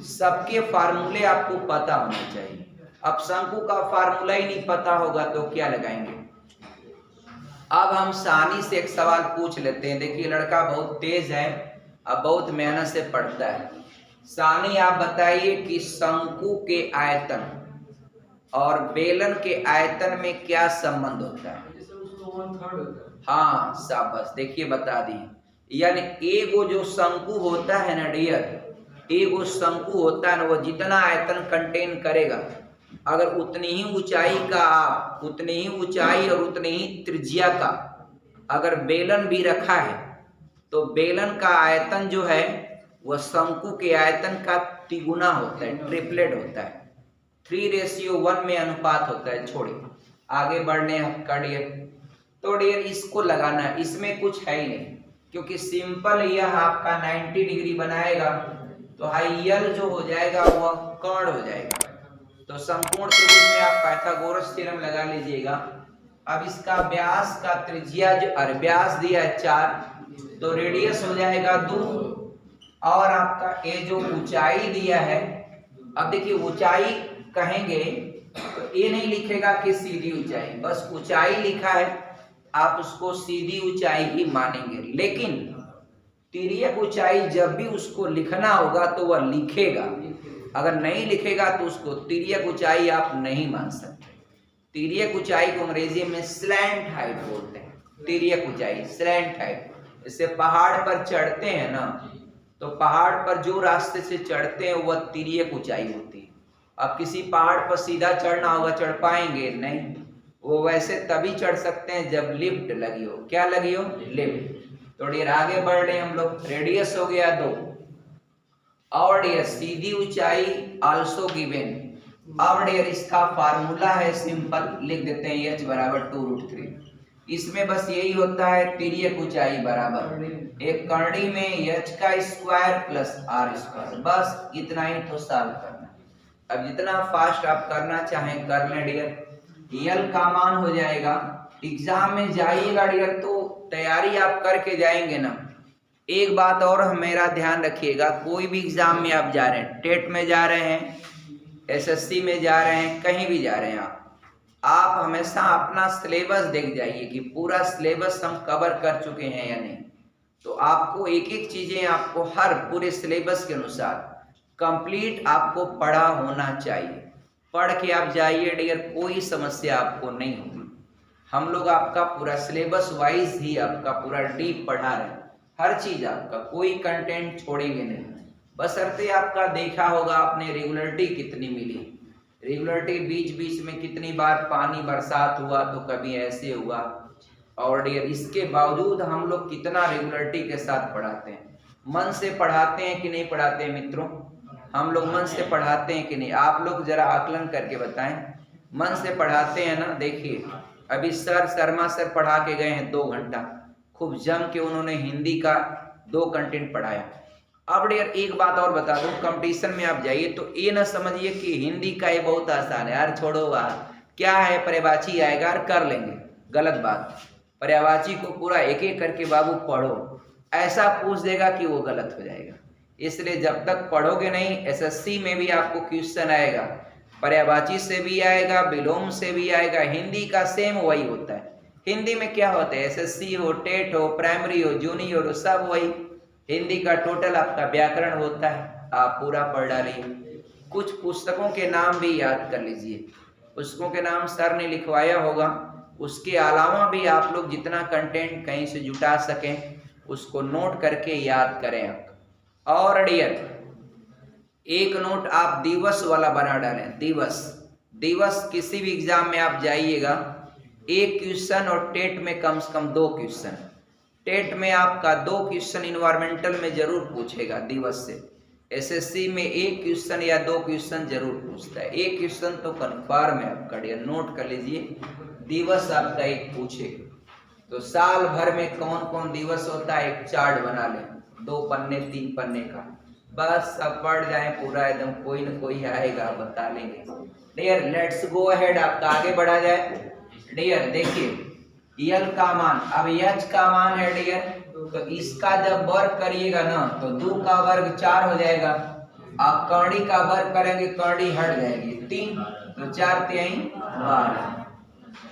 सबके फार्मूले आपको पता होने चाहिए। अब शंकु का फार्मूला ही नहीं पता होगा तो क्या लगाएंगे? अब हम सानी से एक सवाल पूछ लेते हैं। देखिए लड़का बहुत तेज है, अब बहुत मेहनत से पढ़ता है। सानी आप बताइए कि शंकु के आयतन और बेलन के आयतन में क्या संबंध होता है? हाँ शाबाश, देखिए बता दी। यानी एगो जो शंकु होता है ना डियर, एगो शंकु होता है ना, वो जितना आयतन कंटेन करेगा, अगर उतनी ही ऊंचाई का आप, उतनी ही ऊंचाई और उतनी ही त्रिज्या का अगर बेलन भी रखा है, तो बेलन का आयतन जो है वह शंकु के आयतन का तिगुना होता है, ट्रिपलेट होता है। 3:1 में अनुपात होता है। छोड़िए, आगे बढ़ने का डियर। तो डियर इसको लगाना है, इसमें कुछ है ही नहीं, क्योंकि सिंपल यह आपका 90 डिग्री बनाएगा तो हाई यल जो हो जाएगा वह कर्ण हो जाएगा। तो संपूर्ण त्रिभुज में आप पाइथागोरस थ्योरम लगा लीजिएगा। अब इसका व्यास का त्रिज्या जो व्यास दिया है 4, तो रेडियस हो जाएगा 2, और आपका ये जो ऊंचाई दिया है, अब देखिए ऊंचाई कहेंगे तो ये नहीं लिखेगा कि सीधी ऊंचाई, बस ऊंचाई लिखा है, आप उसको सीधी ऊंचाई ही मानेंगे। लेकिन तिर्यक ऊंचाई जब भी उसको लिखना होगा तो वह लिखेगा, अगर नहीं लिखेगा तो उसको तिर्यक ऊंचाई आप नहीं मान सकते। तिर्यक ऊंचाई को अंग्रेजी में स्लैंट हाइट बोलते हैं। तिर्यक ऊंचाई स्लैंट हाइट। जैसे पहाड़ पर चढ़ते हैं ना, तो पहाड़ पर जो रास्ते से चढ़ते हैं वह तिर्यक ऊंचाई होती है। अब किसी पहाड़ पर सीधा चढ़ना होगा, चढ़ पाएंगे नहीं, वो वैसे तभी चढ़ सकते हैं जब लिफ्ट लगी हो। क्या लगी हो? लिफ्ट। तो डियर आगे बढ़ रहे हम लोग। रेडियस हो गया 2, और डियर सीधी ऊंचाई आल्सो गिवन। अब डियर इसका फार्मूला है सिंपल, लिख देते हैं h = 2√3। इसमें बस यही होता है तिर्यक ऊंचाई बराबर एक करनी में h का स्क्वायर प्लस r स्क्वायर, बस इतना ही तो सॉल्व करना। अब जितना फास्ट आप करना चाहें कर लें डियर। यल का मान हो जाएगा, एग्जाम में जाइएगा डियर तो तैयारी आप करके जाएंगे ना। एक बात और मेरा ध्यान रखिएगा, कोई भी एग्जाम में आप जा रहे हैं, टेट में जा रहे हैं, एसएससी में जा रहे हैं, कहीं भी जा रहे हैं आप हमेशा अपना सिलेबस देख जाइए कि पूरा सिलेबस हम कवर कर चुके हैं या नहीं। तो आपको एक एक चीजें आपको हर पूरे सिलेबस के अनुसार कंप्लीट आपको पढ़ा होना चाहिए। पढ़ के आप जाइए डियर, कोई समस्या आपको नहीं होगी। हम लोग आपका पूरा सिलेबस वाइज ही आपका पूरा डीप पढ़ा रहे हैं, हर चीज आपका, कोई कंटेंट छोड़ेंगे नहीं। बशर्ते आपका देखा होगा आपने रेगुलरिटी कितनी मिली, रेगुलरिटी बीच बीच में कितनी बार पानी बरसात हुआ तो कभी ऐसे हुआ, और डियर इसके बावजूद हम लोग कितना रेगुलरिटी के साथ पढ़ाते हैं। मन से पढ़ाते हैं कि नहीं पढ़ाते हैं मित्रों? हम लोग मन से पढ़ाते हैं कि नहीं? आप लोग जरा आकलन करके बताएं, मन से पढ़ाते हैं ना? देखिए अभी शर्मा सर पढ़ा के गए हैं 2 घंटा, खूब जम के उन्होंने हिंदी का 2 कंटेंट पढ़ाया। अब यार एक बात और बता दूं, कंपटीशन में आप जाइए तो ये ना समझिए कि हिंदी का ये बहुत आसान है, यार छोड़ो वाह क्या है, पर्यायवाची आएगा और कर लेंगे। गलत बात, पर्यायवाची को पूरा एक एक करके बाबू पढ़ो, ऐसा पूछ देगा कि वो गलत हो जाएगा। इसलिए जब तक पढ़ोगे नहीं, एसएससी में भी आपको क्वेश्चन आएगा, पर्यायवाची से भी आएगा, विलोम से भी आएगा, हिंदी का सेम वही होता है। हिंदी में क्या होता है, एसएससी हो, टेट हो, प्राइमरी हो, जूनियर हो, सब वही हिंदी का टोटल आपका व्याकरण होता है। आप पूरा पढ़ डालिए, कुछ पुस्तकों के नाम भी याद कर लीजिए, पुस्तकों के नाम सर ने लिखवाया होगा, उसके अलावा भी आप लोग जितना कंटेंट कहीं से जुटा सकें उसको नोट करके याद करें आप। और डियर एक नोट आप दिवस वाला बना डालें, दिवस किसी भी एग्जाम में आप जाइएगा 1 क्वेश्चन, और टेट में कम से कम 2 क्वेश्चन। टेट में आपका 2 क्वेश्चन इन्वायरमेंटल में जरूर पूछेगा दिवस से, एसएससी में 1 क्वेश्चन या 2 क्वेश्चन जरूर पूछता है। 1 क्वेश्चन तो कन्फर्म है आपका डियर, नोट कर लीजिए, दिवस आपका 1 पूछेगा। तो साल भर में कौन कौन दिवस होता है एक चार्ट बना लें, 2 पन्ने 3 पन्ने का, बस सब पढ़ जाए पूरा एकदम, कोई न कोई आएगा बता लेंगे। डियर लेट्स गो अहेड, आपका आगे बढ़ा जाए। डियर देखिए यल का मान, अब एच का मान है डियर, तो इसका जब वर्ग करिएगा ना तो 2 का वर्ग 4 हो जाएगा। आप कर्णी का वर्ग करेंगे, कर्णी हट जाएगी 3, तो 4 3 12।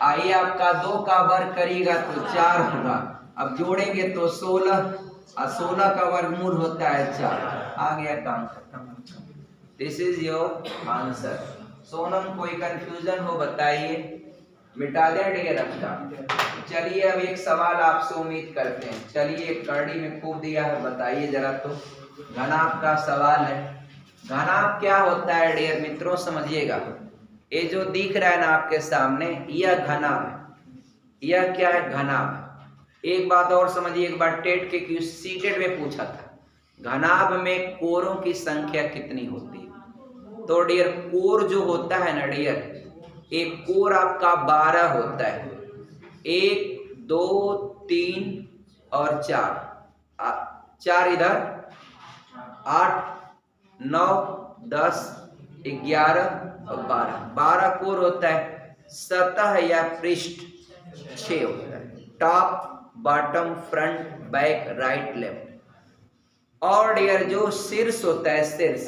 आइए आपका 2 का वर्ग करिएगा तो 4 होगा, अब जोड़ेंगे तो 16, और 16 का वर्गमूल होता है 4। आ गया काम खत्म। This is your answer. Sonam कोई कंफ्यूजन हो बताइए, मिटा दें डियर आपका। चलिए अब एक सवाल आपसे उम्मीद करते हैं, चलिए कर्णी में खूब दिया है, बताइए जरा। तो घनाभ का सवाल है। घनाभ क्या होता है डियर मित्रों, समझिएगा, ये जो दिख रहा है ना आपके सामने, यह घनाभ है। यह क्या है, घनाभ। एक बात और समझिए, एक बार टेट के सीटेट में पूछा था घनाभ में कोरों की संख्या कितनी होती है। तो डियर कोर जो होता है ना डियर, एक कोर आपका 12 होता है, 1 2 3 और 4 इधर, 8 9 10 11 और 12 कोर होता है। सतह या पृष्ठ 6 होता है, top bottom front back right left. और डियर जो शीर्ष होता है, शीर्ष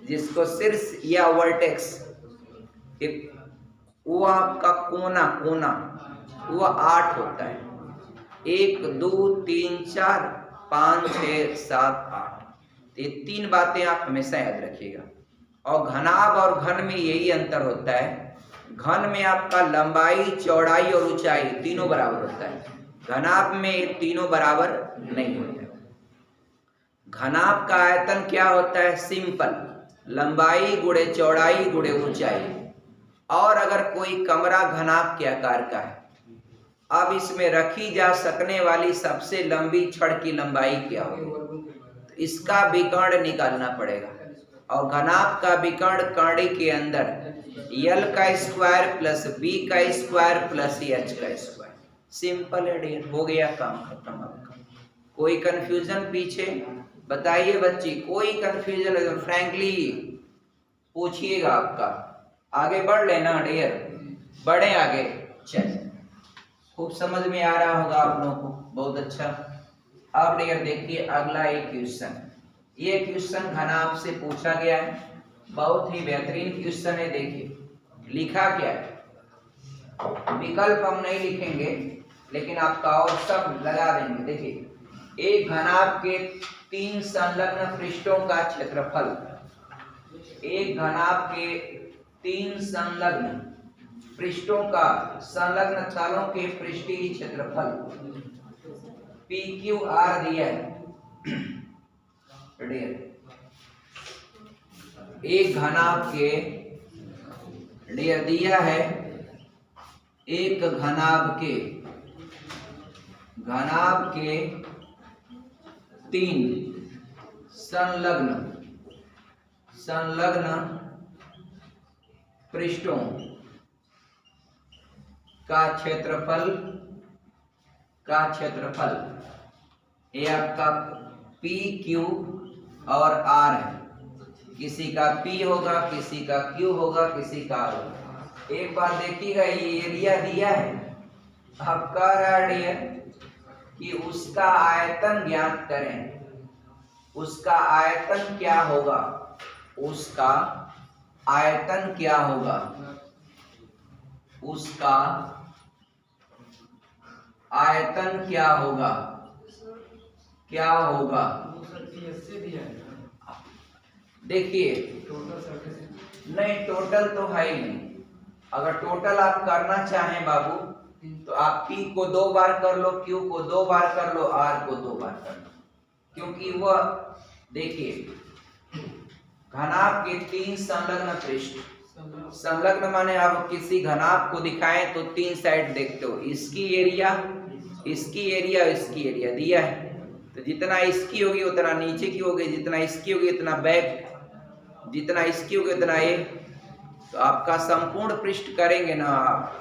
जिसको शीर्ष या वर्टेक्स, वो आपका कोना वो 8 होता है, 1 2 3 4 5 6 7 8। ये 3 बातें आप हमेशा याद रखिएगा। और घनाभ और घन में यही अंतर होता है, घन में आपका लंबाई चौड़ाई और ऊंचाई तीनों बराबर होता है, घनाभ में ये तीनों बराबर नहीं होते। घनाभ का आयतन क्या होता है, सिंपल, लंबाई गुणे चौड़ाई गुणे ऊंचाई। और अगर कोई कमरा घनाभ के आकार का है, अब इसमें रखी जा सकने वाली सबसे लंबी छड़ की लंबाई क्या होगी, तो इसका विकर्ण निकालना पड़ेगा। और घनाभ का विकर्ण कर्णी के अंदर यल का स्क्वायर प्लस बी का स्क्वायर प्लस एच का स्क्वायर, सिंपल है डियर, हो गया काम खत्म आपका। कोई कंफ्यूजन पीछे बताइए बच्ची, कोई कंफ्यूजन है तो फ्रैंकली पूछिएगा, आपका आगे बढ़ लेना डियर, बढ़े आगे। चल खूब समझ में आ रहा होगा आप लोगों को, बहुत अच्छा। अब डियर देखिए अगला एक क्वेश्चन, ये क्वेश्चन घनाभ से पूछा गया है, बहुत ही बेहतरीन क्वेश्चन है। देखिए लिखा क्या है, विकल्प हम नहीं लिखेंगे लेकिन आपका और सब लगा देंगे। देखिए एक घनाभ के 3 संलग्न पृष्ठों का क्षेत्रफल, एक घनाभ के 3 संलग्न पृष्ठों का, संलग्न तलों के पृष्ठीय क्षेत्रफल PQR दिया है। एक घनाभ के डियर दिया है, एक घनाभ के 3 संलग्न पृष्ठों का क्षेत्रफल ये आपका P Q और R है। किसी का P होगा, किसी का Q होगा, किसी का R होगा। एक बार देखिएगा ये एरिया दिया है, अब कह रहा है कि उसका आयतन ज्ञात करें। उसका आयतन क्या होगा, उसका आयतन क्या होगा, उसका आयतन क्या होगा, क्या होगा। देखिए नहीं, टोटल तो है ही नहीं। अगर टोटल आप करना चाहें बाबू तो आप P को 2 बार कर लो, Q को 2 बार कर लो, R को 2 बार कर लो, क्योंकि वह देखिए घनाभ के 3 संलग्न पृष्ठ, संलग्न माने आप किसी घनाभ को दिखाएं तो 3 साइड देखते हो, इसकी एरिया, इसकी एरिया, इसकी एरिया दिया है। तो जितना इसकी होगी उतना नीचे की होगी, जितना इसकी होगी उतना बैक, जितना इसकी होगी उतना ये। तो आपका संपूर्ण पृष्ठ करेंगे ना आप,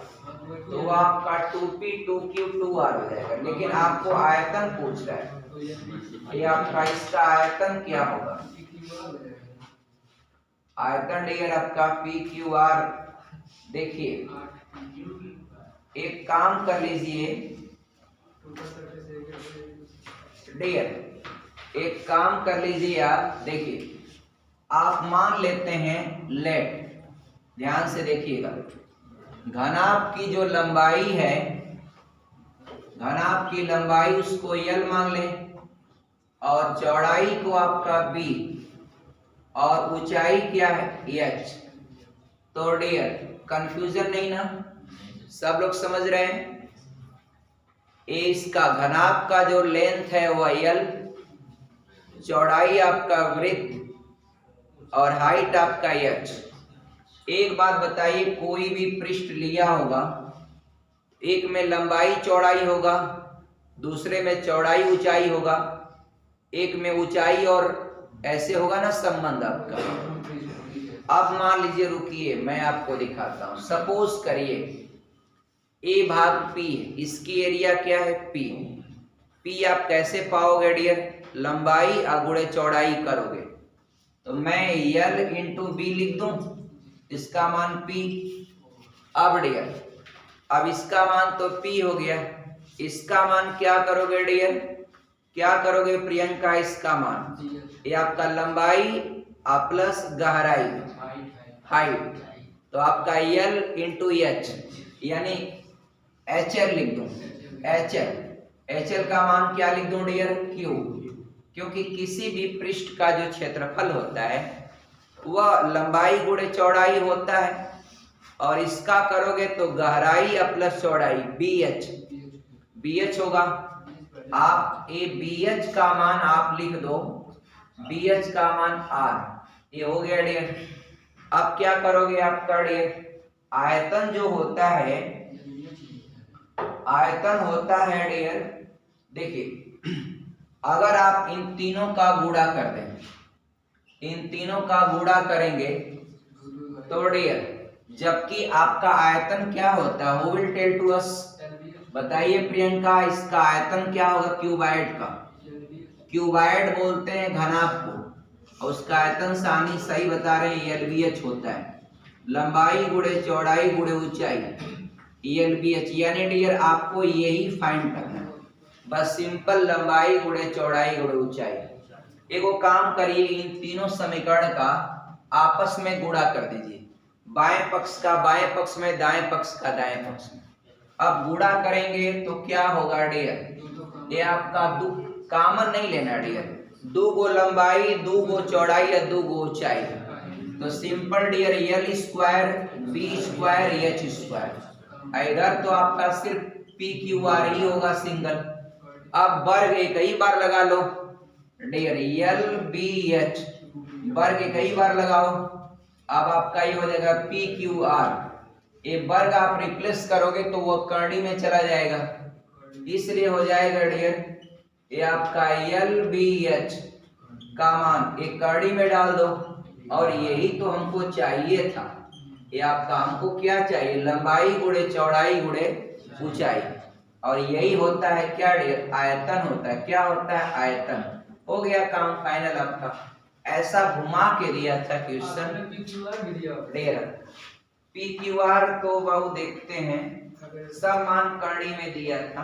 तो आपका 2P 2Q 2R हो जाएगा। लेकिन आपको आयतन पूछ रहा है, ये आपका इसका आयतन क्या होगा, आयतन डियर आपका PQR। देखिए एक काम कर लीजिए डियर, एक काम कर लीजिए आप, देखिए आप मान लेते हैं लेट, ध्यान से देखिएगा, घनाभ की जो लंबाई है, घनाभ की लंबाई उसको L मान ले, और चौड़ाई को आपका B, और ऊंचाई क्या है H। तो डियर कंफ्यूजन नहीं ना, सब लोग समझ रहे हैं। इसका घनाभ का जो लेंथ है वह L, चौड़ाई आपका वृत्त, और हाइट आपका H। एक बात बताइए, कोई भी पृष्ठ लिया होगा, एक में लंबाई चौड़ाई होगा, दूसरे में चौड़ाई ऊंचाई होगा, एक में ऊंचाई और ऐसे होगा ना संबंध आपका। अब मान लीजिए, रुकिए मैं आपको दिखाता हूं। सपोज करिए A भाग P, इसकी एरिया क्या है P। P आप कैसे पाओगे डियर, लंबाई गुणे चौड़ाई करोगे। तो मैं L इंटू B लिख दूं, इसका मान P। अब डियर अब इसका मान तो P हो गया, इसका मान क्या करोगे डियर, क्या करोगे प्रियंका, इसका मान ये आपका लंबाई प्लस गहराई हाइट, तो आपका L इंटू H, यानी HL लिख दूं, HL का मान क्या लिख दूं डियर, Q। क्योंकि किसी भी पृष्ठ का जो क्षेत्रफल होता है वह लंबाई गुणे चौड़ाई होता है, और इसका करोगे तो गहराई प्लस चौड़ाई BH होगा। आप ये BH का मान आप लिख दो, BH का मान R, ये हो गया डियर। अब क्या करोगे आपका डियर, आयतन जो होता है, आयतन होता है डियर, देखिए अगर आप इन तीनों का गुणा कर दें, इन तीनों का गुणा करेंगे तो डियर जबकि आपका आयतन क्या होता है, who will tell to us, बताइए प्रियंका, इसका आयतन क्या होगा क्यूबाइड का? क्यूबाइड बोलते हैं घनाभ को, और उसका आयतन सानी सही बता रहे हैं LBH होता है। लंबाई गुणे चौड़ाई गुणे ऊंचाई LBH, यानी डियर आपको यही फाइंड करना है, बस सिंपल लंबाई गुणे चौड़ाई गुणे ऊंचाई। एगो काम करिए, इन तीनों समीकरण का आपस में गुणा कर दीजिए, बाएं पक्ष का बाएं पक्ष में, दाएं पक्ष का दाएं पक्ष में। अब गुणा करेंगे तो क्या होगा डियर, ये आपका कॉमन नहीं लेना डियर, 2 गो लंबाई 2 गो चौड़ाई या 2 गो ऊंचाई, तो simple dear L square B square H square. इधर तो आपका सिर्फ PQR ही होगा सिंगल। अब वर्ग एक ही बार लगा लो डियर, LBH वर्ग एक ही बार लगाओ, अब आपका ये हो जाएगा PQR। ये वर्ग आप रिप्लेस करोगे तो वो करनी में चला जाएगा, इसलिए हो जाएगा डियर ये आपका LBH का मान एक करनी में डाल दो, और यही तो हमको चाहिए था। ये आपका हमको क्या चाहिए, लंबाई गुणे चौड़ाई गुणे ऊंचाई, और यही होता है क्या डियर, आयतन होता है। क्या होता है, आयतन। हो गया काम फाइनल आपका। ऐसा घुमा के दिया था क्वेश्चन डियर। PQR तो बहु देखते हैं, सब मान करनी में दिया था।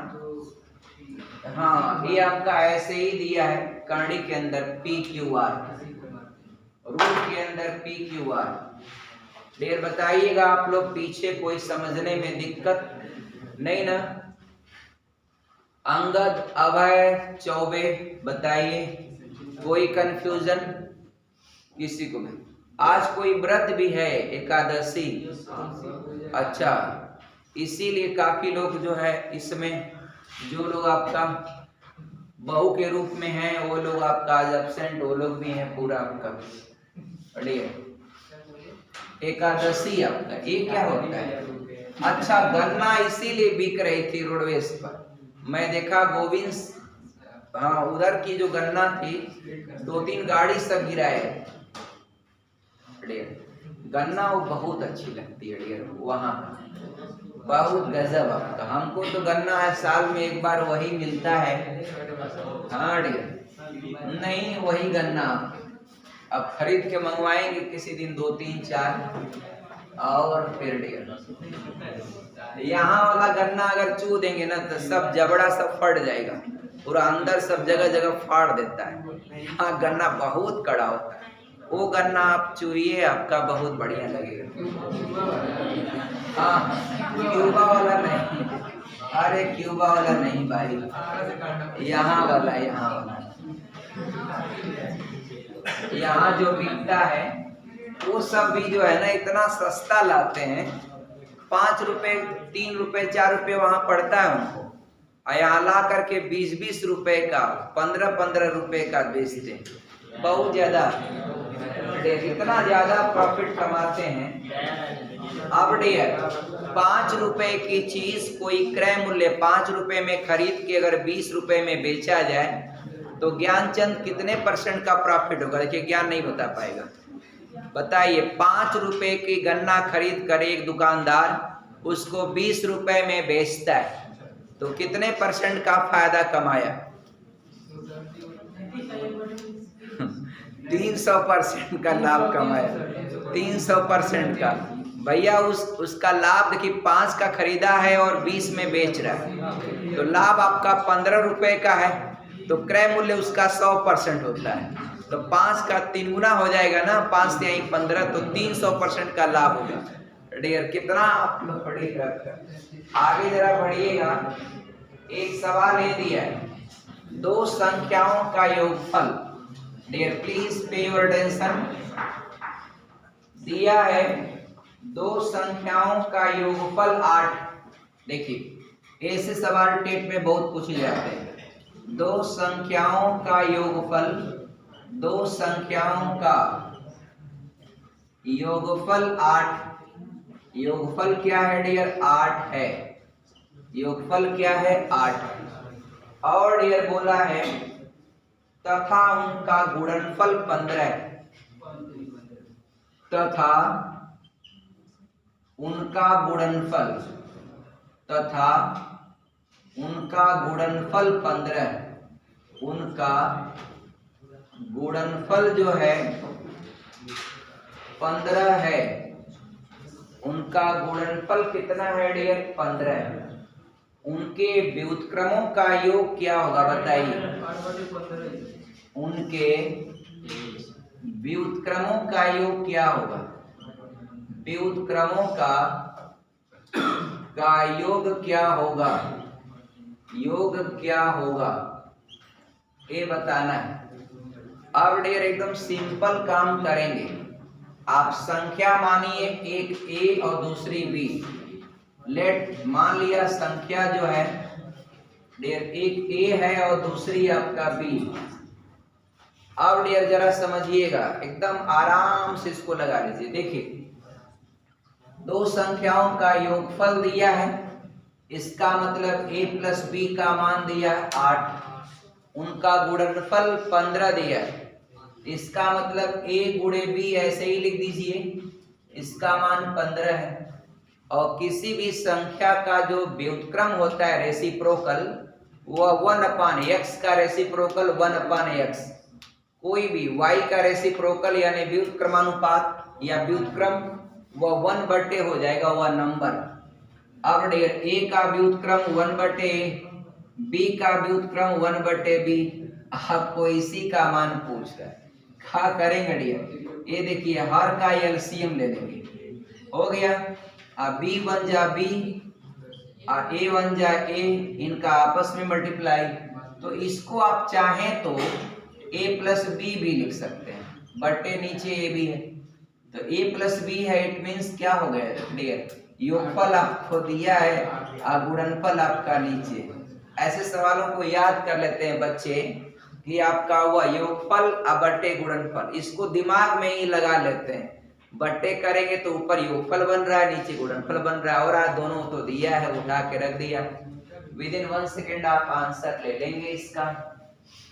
हाँ, ये आपका ऐसे ही दिया है करनी के अंदर PQR, रूट के अंदर PQR। डियर बताइएगा आप लोग, पीछे कोई समझने में दिक्कत नहीं ना? अंगद, अभय, चौबे, बताइए कोई कंफ्यूजन किसी को भी? आज कोई व्रत भी है, एकादशी। अच्छा, इसीलिए काफी लोग जो है इसमें, जो लोग आपका बहू के रूप में हैं वो लोग आपका आज एब्सेंट, वो लोग भी हैं पूरा आपका। एकादशी आपका ये क्या होता है? अच्छा, गन्ना इसीलिए बिक रही थी रोडवेज पर, मैं देखा गोविंद, हाँ उधर की जो गन्ना थी 2-3 गाड़ी सब गिराए। गन्ना वो बहुत अच्छी लगती है डियर, वहाँ बहुत गजब आपका। हमको तो गन्ना है साल में एक बार वही मिलता है। हाँ डियर, नहीं वही गन्ना अब खरीद के मंगवाएंगे किसी दिन 2-3-4, और फिर डियर यहाँ वाला गन्ना अगर चू देंगे ना तो सब जबड़ा सब फट जाएगा, पूरा अंदर सब जगह जगह फाड़ देता है। यहाँ गन्ना बहुत कड़ा होता है, वो गन्ना आप चुइए, आपका बहुत बढ़िया लगेगा। हाँ, क्यूबा वाला नहीं, अरे क्यूबा वाला नहीं भाई, यहाँ वाला, यहाँ वाला, यहाँ जो बिकता है वो सब भी जो है ना इतना सस्ता लाते हैं, 5 रुपए 3 रुपए 4 रुपए वहां पड़ता है उनको, यहाँ ला करके 20-20 रुपए का 15-15 रुपए का बेचते हैं, बहुत ज्यादा, इतना ज्यादा प्रॉफिट कमाते हैं। अब डियर 5 रुपए की चीज कोई क्रय मूल्य 5 रुपए में खरीद के अगर 20 रुपए में बेचा जाए तो ज्ञानचंद कितने % का प्रॉफिट होगा? देखिए ज्ञान नहीं बता पाएगा, बताइए। 5 रुपए की गन्ना खरीद कर एक दुकानदार उसको 20 रुपए में बेचता है तो कितने % का फायदा कमाया? 300% का लाभ कमाया, 300% का। भैया उसका लाभ देखिए 5 का खरीदा है और 20 में बेच रहा है, तो लाभ आपका 15 रुपए का है, तो क्रय मूल्य उसका 100% होता है, तो 5 का 3 गुना हो जाएगा ना, 5 से यहीं 15, तो 300% का लाभ होगा। डियर कितना आप लोग पढ़िएगा, आगे जरा बढ़िएगा। एक सवाल ये दिया है, 2 संख्याओं का योगफल, dear please pay your attention, दिया है 2 संख्याओं का योगफल 8। देखिए ऐसे सवाल टेट में बहुत पूछे जाते हैं। 2 संख्याओं का योगफल, 2 संख्याओं का योगफल 8। योगफल क्या है डियर? 8 है। योगफल क्या है? 8। और डियर बोला है तथा उनका गुणनफल 15 है, तथा उनका गुणनफल, तथा उनका गुणनफल 15 है, उनका गुणनफल जो है 15 है, उनका गुणनफल कितना है डियर? 15 है। उनके व्युत्क्रमों का योग क्या होगा बताइए? उनके व्युत्क्रमों का योग क्या होगा? व्युत्क्रमों का योग क्या होगा? योग क्या होगा ये बताना है। अब डियर एकदम सिंपल काम करेंगे। आप संख्या मानिए, एक ए और दूसरी बी। लेट मान लिया संख्या जो है डियर एक ए है और दूसरी आपका बी। अब डियर जरा समझिएगा, एकदम आराम से इसको लगा लीजिए। देखिए, दो संख्याओं का योगफल दिया है, इसका मतलब a प्लस बी का मान दिया है 8, उनका गुणनफल 15 दिया है, इसका मतलब a गुणे b ऐसे ही लिख दीजिए, इसका मान 15 है। और किसी भी संख्या का जो व्युत्क्रम होता है रेसिप्रोकल, वह 1/x का रेसिप्रोकल 1/x। कोई भी y का रेसिप्रोकल यानी व्युत्क्रमानुपात या व्युत्क्रम वह 1/a हो जाएगा, वह नंबर। अब डियर a का व्युत्क्रम 1/a, b का व्युत्क्रम 1/b। आपको इसी का मान पूछ रहा है, क्या करेंगे डियर? ये देखिए, हर का एलसीएम ले लेंगे, हो गया। अब b बन जा b और a बन जा a, इनका आपस में मल्टीप्लाई। तो इसको आप चाहें तो a प्लस बी भी लिख सकते हैं, बटे नीचे a भी है तो a प्लस बी है। इट मीन्स क्या हो गया डियर? योगफल आपको दिया है और गुणनफल आपका नीचे। ऐसे सवालों को याद कर लेते हैं बच्चे कि आपका हुआ योगफल और बटे गुणनफल, इसको दिमाग में ही लगा लेते हैं। बटे करेंगे तो ऊपर योगफल बन रहा है, नीचे गुणनफल बन रहा है, और आज दोनों तो दिया है, उठा के रख दिया। विद इन 1 सेकेंड आप आंसर ले लेंगे इसका।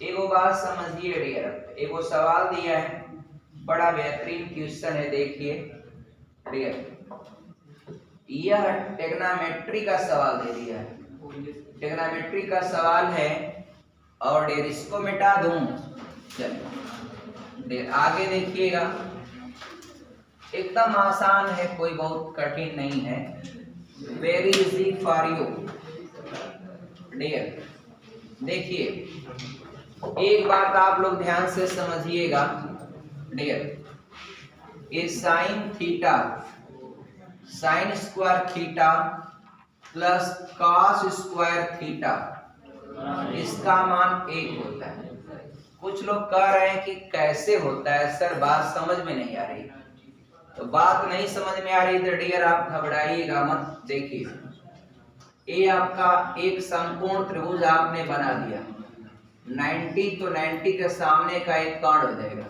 एगो बात समझिए डियर, एगो सवाल दिया है, बड़ा बेहतरीन क्वेश्चन है। देखिए डियर, यह ट्रिग्नोमेट्री का सवाल दे दिया है, ट्रिग्नोमेट्री का सवाल है और डियर इसको मिटा दूं। चलिए डियर आगे देखिएगा, एकदम आसान है, कोई बहुत कठिन नहीं है, very easy for you dear. देखिए, एक बात आप लोग ध्यान से समझिएगा डियर, ये sine theta, sine square theta plus cos square theta, इसका मान 1 होता है। कुछ लोग कह रहे हैं कि कैसे होता है सर, बात समझ में नहीं आ रही। तो बात नहीं समझ में आ रही तो डियर आप घबराइएगा मत। देखिए, ये आपका एक समकोण त्रिभुज आपने बना दिया, 90 तो 90 के सामने का एक कर्ण हो जाएगा,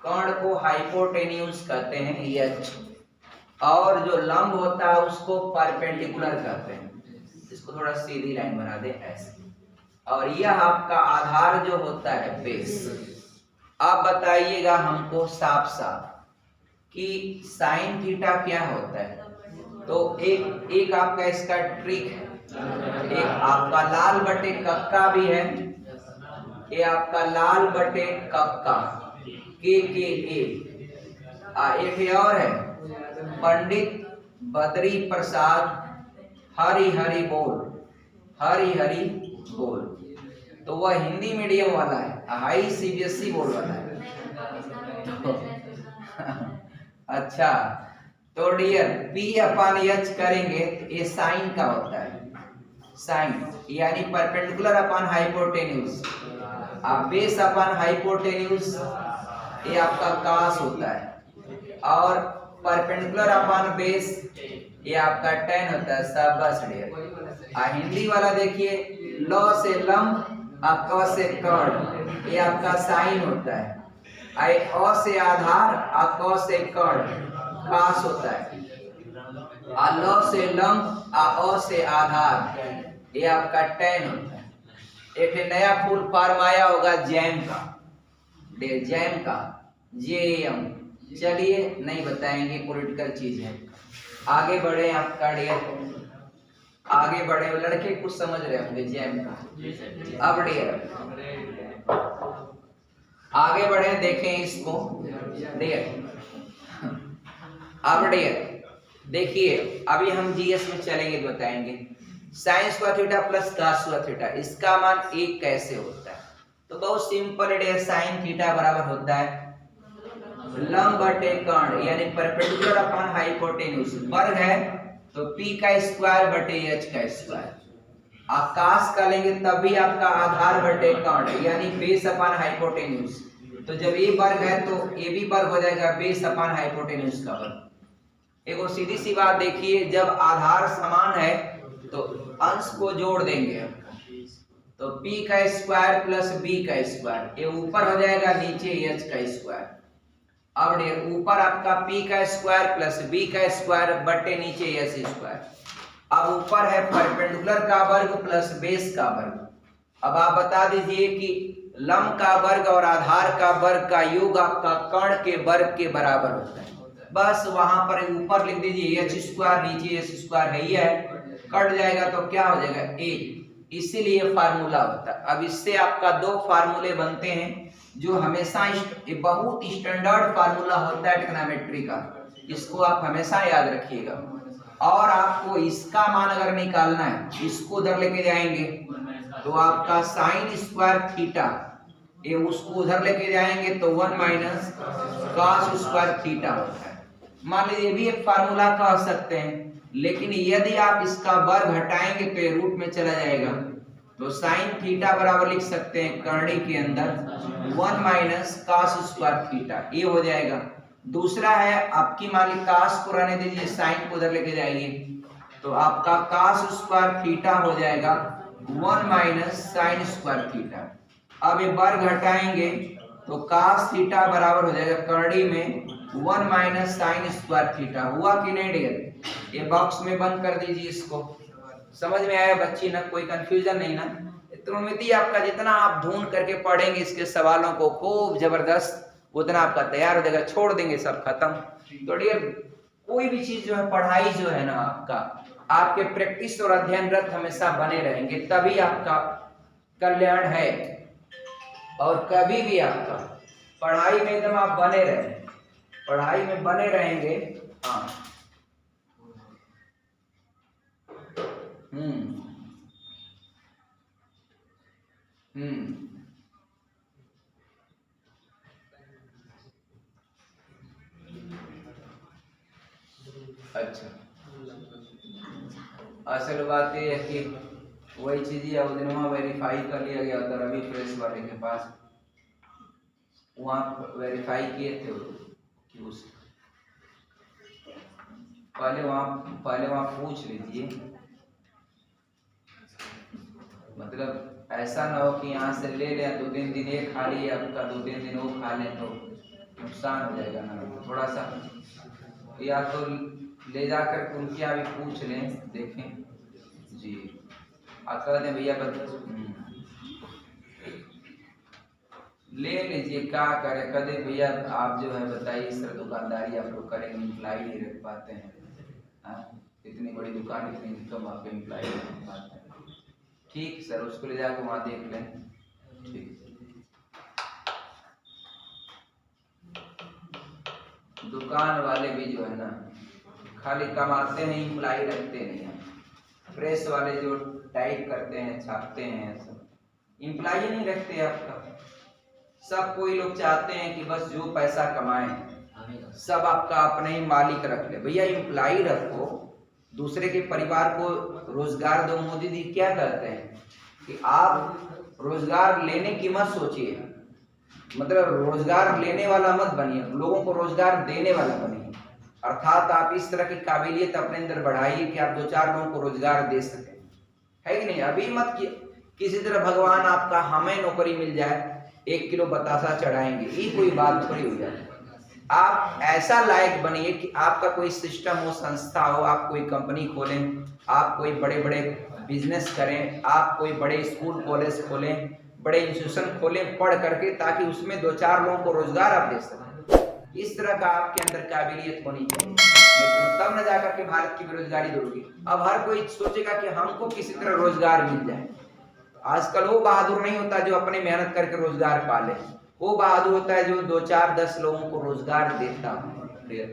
कर्ण को हाइपोटेन्यूज कहते हैं एच, और जो लंब होता है उसको परपेंडिकुलर कहते हैं। इसको थोड़ा सीधी लाइन बना दे ऐसे, और यह आपका आधार जो होता है बेस। अब बताइएगा हमको साफ साफ कि साइन थीटा क्या होता है। तो एक आपका इसका ट्रिक है, एक आपका लाल बटे कक्का भी है, ये आपका लाल बटे कक्का के ए, एक और है पंडित बद्री प्रसाद हरि हरि बोल, हरि हरि बोल। तो वह हिंदी मीडियम वाला है, हाई सीबीएसई बोर्ड वाला है। अच्छा, तो डियर P/H करेंगे तो ये साइन का होता है, साइन यानी perpendicular upon hypotenuse, base upon hypotenuse ये आपका कॉस होता है, और परपेंडिकुलर अपॉन बेस ये आपका tan होता है। सब बस डियर। हिंदी वाला देखिए, ल से लंब क से कर्ण ये आपका साइन होता है, अ से आधार क से कर्ण कॉस होता है, ल से लंब अ से आधार ये आपका tan होता है। एक नया फुल फॉर्म आया होगा जैम का, जैम का JAM, चलिए नहीं बताएंगे, पॉलिटिकल चीज है। आगे बढ़े आपका डियर, आगे बढ़े, लड़के कुछ समझ रहे होंगे जैम का। अब डियर आगे बढ़े, देखें इसको डियर। अब डियर देखिए, अभी हम जीएस में चलेंगे तो बताएंगे sine square theta plus cos square theta, इसका मान 1 कैसे होता है। तो बहुत सिंपल डियर, साइन थीटा बराबर होता है लंब बटे कर्ण यानी परपेंडिकुलर अपॉन हाइपोटेन्यूज, वर्ग है तो p का स्क्वायर बटे h का स्क्वायर, आकाश का लेंगे तब भी आपका आधार बटे कर्ण यानी बेस अपॉन हाइपोटेन्यूज। तो जब ये वर्ग है तो ये भी वर्ग हो जाएगा बेस अपॉन हाइपोटेन्यूज का वर्ग। एक सीधी सी बात देखिए, जब आधार समान है तो अंश को जोड़ देंगे, तो p का स्क्वायर प्लस b का स्क्वायर, ये ऊपर हो जाएगा नीचे h का स्क्वायर। अब ऊपर आपका p का स्क्वायर प्लस b का स्क्वायर बटे नीचे h स्क्वायर। अब ऊपर है परपेंडिकुलर का वर्ग प्लस बेस का वर्ग। अब आप बता दीजिए कि लंब का वर्ग और आधार का वर्ग का योग आपका कर्ण के वर्ग के बराबर होता है। बस वहां पर ऊपर लिख दीजिए h स्क्वायर, नीचे h स्क्वायर है ही है, कट जाएगा तो क्या हो जाएगा a, इसीलिए फार्मूला होता है। अब इससे आपका दो फार्मूले बनते हैं जो हमेशा बहुत स्टैंडर्ड फार्मूला होता है ट्रिग्नोमेट्री का, इसको आप हमेशा याद रखिएगा। और आपको इसका मान अगर निकालना है, इसको उधर लेके जाएंगे तो आपका साइन स्क्वायर थीटा, ये उसको उधर लेके जाएंगे तो 1 माइनस कॉस स्क्वायर थीटा होता है। मान लीजिए भी एक फार्मूला कह सकते हैं, लेकिन यदि आप इसका वर्ग हटाएंगे तो ये रूट में चला जाएगा, तो साइन थीटा बराबर लिख सकते हैं कर्णी के अंदर 1 माइनस कॉस स्क्वायर थीटा, ये हो जाएगा। दूसरा है आपकी मान ली कॉस को रहने दीजिए, साइन को उधर लेके जाइए तो आपका कॉस स्क्वायर थीटा हो जाएगा 1 माइनस साइन स्क्वायर थीटा। अब ये वर्ग हटाएंगे तो कॉस थीटा बराबर हो जाएगा कर्णी में 1 माइनस साइन स्क्वायर थीटा। हुआ कि नहीं डियर? ये बॉक्स में बंद कर दीजिए इसको। समझ में आया बच्ची ना? कोई कंफ्यूजन नहीं ना? त्रिकोणमिति आपका जितना आप ढूंढ करके पढ़ेंगे इसके सवालों को खूब जबरदस्त, उतना आपका तैयार हो जाएगा, छोड़ देंगे सब खत्म। तो डियर कोई भी चीज जो है, पढ़ाई जो है ना आपका, आपके प्रैक्टिस और अध्ययनरत हमेशा बने रहेंगे, तभी आपका कल्याण है। और कभी भी आपका पढ़ाई में एकदम आप बने रहे, पढ़ाई में बने रहेंगे। हाँ अच्छा, असल बात ये है कि वही चीज दिनवा वेरीफाई कर लिया गया था रवि प्रेस वाले के पास, वहाँ वेरीफाई किए थे कि उस पहले वहाँ पूछ लीजिए, मतलब ऐसा ना हो कि यहाँ से ले लें 2-3 दिन ये खा लिए, आपका 2-3 दिन वो खा लें तो नुकसान हो जाएगा ना। थोड़ा सा या तो ले जाकर उनके यहाँ भी पूछ लें, देखें जी। आकर दें भैया ले लीजिए, क्या करें, कदे भैया आप जो है बताइए सर, दुकानदारी आप लोग करेंगे, इम्प्लाई नहीं रख पाते हैं। इतनी बड़ी दुकान, इतनी इनकम, आप इम्प्लाई नहीं रख पाते हैं। ठीक सर, उसको ले जाकर वहाँ देख लें। ठीक, दुकान वाले भी जो है ना खाली कमाते हैं, इम्प्लाई रखते नहीं हैं। प्रेस वाले जो टाइप करते हैं, छापते हैं, सब इम्प्लाई नहीं रखते आपका। सब कोई लोग चाहते हैं कि बस जो पैसा कमाएं सब आपका अपने ही मालिक रख ले। भैया इम्प्लाई रखो, दूसरे के परिवार को रोजगार दो। मोदी जी क्या कहते हैं कि आप रोजगार लेने की मत सोचिए, मतलब रोजगार लेने वाला मत बनिए, लोगों को रोजगार देने वाला बनिए। अर्थात आप इस तरह की काबिलियत अपने अंदर बढ़ाइए कि आप 2-4 लोगों को रोजगार दे सके, है कि नहीं? अभी मत किसी तरह भगवान आपका हमें नौकरी मिल जाए 1 किलो बतासा चढ़ाएंगे, ये कोई बात थोड़ी हो जाए। आप ऐसा लायक बनिए कि आपका कोई सिस्टम हो, संस्था हो, आप कोई कंपनी खोलें, आप कोई बड़े बड़े बिजनेस करें, आप कोई बड़े स्कूल कॉलेज खोलें, बड़े इंस्टीट्यूशन खोलें पढ़ करके, ताकि उसमें 2-4 लोगों को रोजगार आप दे सकें। इस तरह का आपके अंदर काबिलियत होनी चाहिए। तब न जाकर के भारत की बेरोजगारी दूर होगी। अब हर कोई सोचेगा कि हमको किसी तरह रोजगार मिल जाए। आजकल वो बहादुर नहीं होता जो अपने मेहनत करके रोजगार पाले, वो बहादुर होता है जो 2 4 10 लोगों को रोजगार देता है।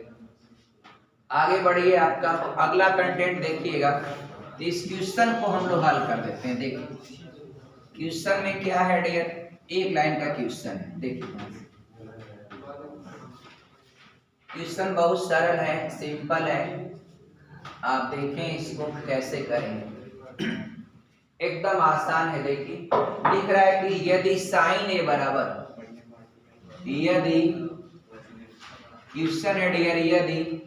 आगे बढ़िए, आपका अगला कंटेंट देखिएगा। इस क्वेश्चन को हम लोग हल कर देते हैं। देखिए क्वेश्चन में क्या है डियर, एक लाइन का क्वेश्चन है। देखिए क्वेश्चन बहुत सरल है, सिंपल है। आप देखें इसको कैसे करेंगे, एकदम आसान है। देखिए लिख रहा है कि यदि साइन ए बराबर, यदि क्वेश्चन है डियर, यदि